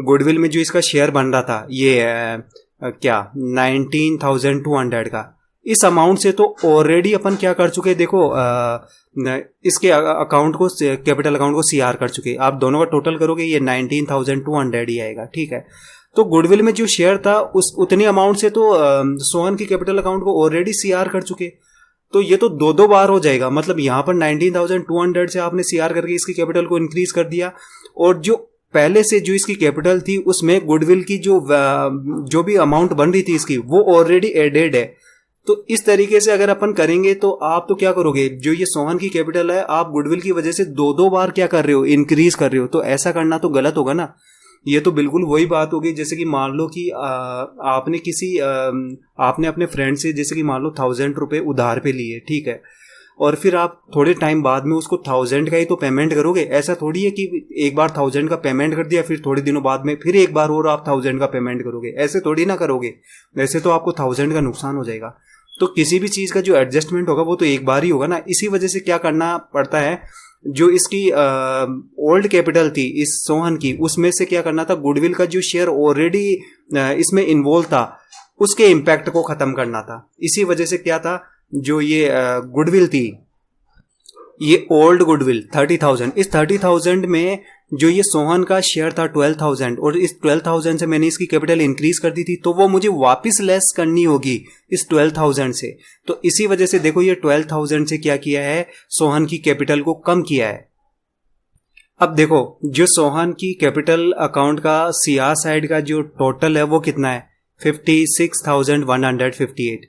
गुडविल में जो इसका शेयर बन रहा था, ये क्या 19,200 का, इस अमाउंट से तो ऑलरेडी अपन क्या कर चुके, देखो इसके अकाउंट को, कैपिटल अकाउंट को सीआर कर चुके। आप दोनों का टोटल करोगे ये 19,200 ही आएगा, ठीक है। तो गुडविल में जो शेयर था उस उतनी अमाउंट से तो सोहन की कैपिटल अकाउंट को ऑलरेडी सीआर कर चुके, तो ये तो दो बार हो जाएगा। मतलब यहाँ पर 19,200 से आपने सीआर करके इसकी कैपिटल को इंक्रीज कर दिया, और जो पहले से जो इसकी कैपिटल थी उसमें गुडविल की जो भी अमाउंट बन रही थी इसकी, वो ऑलरेडी एडेड है। तो इस तरीके से अगर अपन करेंगे तो आप तो क्या करोगे, जो ये सोहन की कैपिटल है आप गुडविल की वजह से दो बार क्या कर रहे हो, इंक्रीज कर रहे हो। तो ऐसा करना तो गलत होगा ना। ये तो बिल्कुल वही बात होगी जैसे कि मान लो कि आपने अपने फ्रेंड से जैसे कि मान लो 1,000 रुपये उधार पे लिए, ठीक है, और फिर आप थोड़े टाइम बाद में उसको 1,000 का ही तो पेमेंट करोगे। ऐसा थोड़ी है कि एक बार 1,000 का पेमेंट कर दिया, फिर थोड़े दिनों बाद में फिर एक बार और आप 1,000 का पेमेंट करोगे, ऐसे थोड़ी ना करोगे। ऐसे तो आपको 1,000 का नुकसान हो जाएगा। तो किसी भी चीज़ का जो एडजस्टमेंट होगा वो तो एक बार ही होगा ना। इसी वजह से क्या करना पड़ता है, जो इसकी ओल्ड कैपिटल थी इस सोहन की, उसमें से क्या करना था, गुडविल का जो शेयर ऑलरेडी इसमें इन्वॉल्व था उसके इम्पैक्ट को ख़त्म करना था। इसी वजह से क्या था, जो ये गुडविल थी, ये ओल्ड गुडविल 30,000, इस 30,000 में जो ये सोहन का शेयर था 12,000, और इस 12,000 से मैंने इसकी कैपिटल इंक्रीज कर दी थी, तो वो मुझे वापस लेस करनी होगी इस 12,000 से। तो इसी वजह से देखो ये 12,000 से क्या किया है, सोहन की कैपिटल को कम किया है। अब देखो जो सोहन की कैपिटल अकाउंट का सीआर साइड का जो टोटल है वो कितना है, 56,158।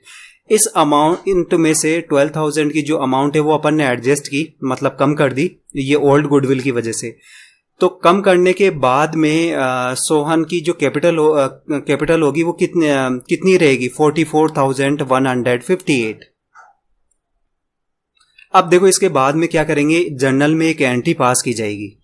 इस अमाउंट में से 12,000 की जो अमाउंट है वो अपन ने एडजस्ट की, मतलब कम कर दी ये ओल्ड गुडविल की वजह से। तो कम करने के बाद में सोहन की जो कैपिटल होगी वो कितनी रहेगी, 44,158। अब देखो इसके बाद में क्या करेंगे, जर्नल में एक एंट्री पास की जाएगी,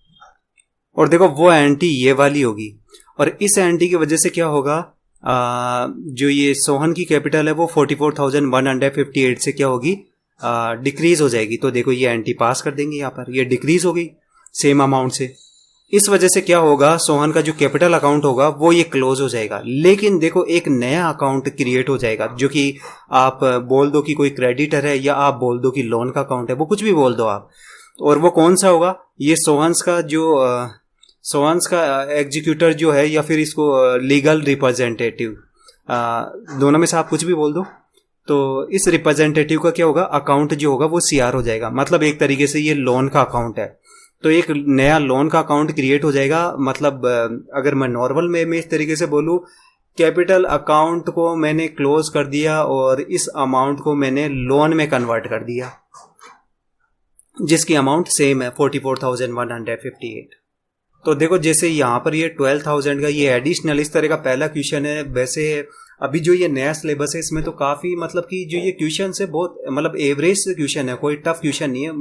और देखो वो एंट्री ये वाली होगी, और इस एंट्री की वजह से क्या होगा, जो ये सोहन की कैपिटल है वो 44,158 से क्या होगी, डिक्रीज हो जाएगी। तो देखो ये एंट्री पास कर देंगे, यहाँ पर ये डिक्रीज हो गई सेम अमाउंट से। इस वजह से क्या होगा, सोहन का जो कैपिटल अकाउंट होगा वो ये क्लोज हो जाएगा। लेकिन देखो एक नया अकाउंट क्रिएट हो जाएगा, जो कि आप बोल दो कि कोई क्रेडिटर है, या आप बोल दो कि लोन का अकाउंट है, वो कुछ भी बोल दो आप। और वो कौन सा होगा, ये सोहन्स का एग्जीक्यूटर जो है, या फिर इसको लीगल रिप्रेजेंटेटिव, दोनों में से आप कुछ भी बोल दो। तो इस रिप्रेजेंटेटिव का क्या होगा, अकाउंट जो होगा वो सीआर हो जाएगा। मतलब एक तरीके से ये लोन का अकाउंट है, तो एक नया लोन का अकाउंट क्रिएट हो जाएगा। मतलब अगर मैं नॉर्मल में इस तरीके से बोलूँ, कैपिटल अकाउंट को मैंने क्लोज कर दिया और इस अमाउंट को मैंने लोन में कन्वर्ट कर दिया, जिसकी अमाउंट सेम है 44,158। तो देखो जैसे यहाँ पर ये 12,000 का ये एडिशनल इस तरह का पहला क्वेश्चन है। वैसे अभी जो ये नया सिलेबस है इसमें तो काफ़ी मतलब कि जो ये क्वेश्चन है बहुत मतलब एवरेज क्वेश्चन है, कोई टफ क्वेश्चन नहीं है।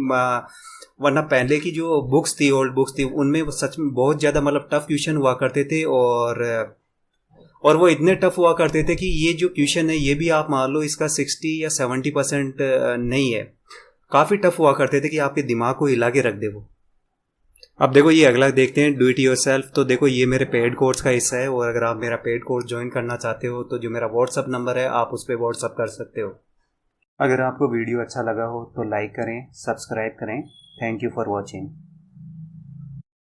वरना पहले की जो बुक्स थी, ओल्ड बुक्स थी, उनमें सच में बहुत ज़्यादा मतलब टफ क्वेश्चन हुआ करते थे, और वो इतने टफ हुआ करते थे कि ये जो क्वेश्चन है ये भी आप मान लो इसका 60 या 70% नहीं है, काफ़ी टफ हुआ करते थे कि आपके दिमाग को हिला के रख दे वो। अब देखो ये अगला देखते हैं, डू इट योरसेल्फ। तो देखो ये मेरे पेड कोर्स का हिस्सा है, और अगर आप मेरा पेड कोर्स ज्वाइन करना चाहते हो तो जो मेरा व्हाट्सअप नंबर है आप उस पर व्हाट्सअप कर सकते हो। अगर आपको वीडियो अच्छा लगा हो तो लाइक करें, सब्सक्राइब करें। Thank you for watching.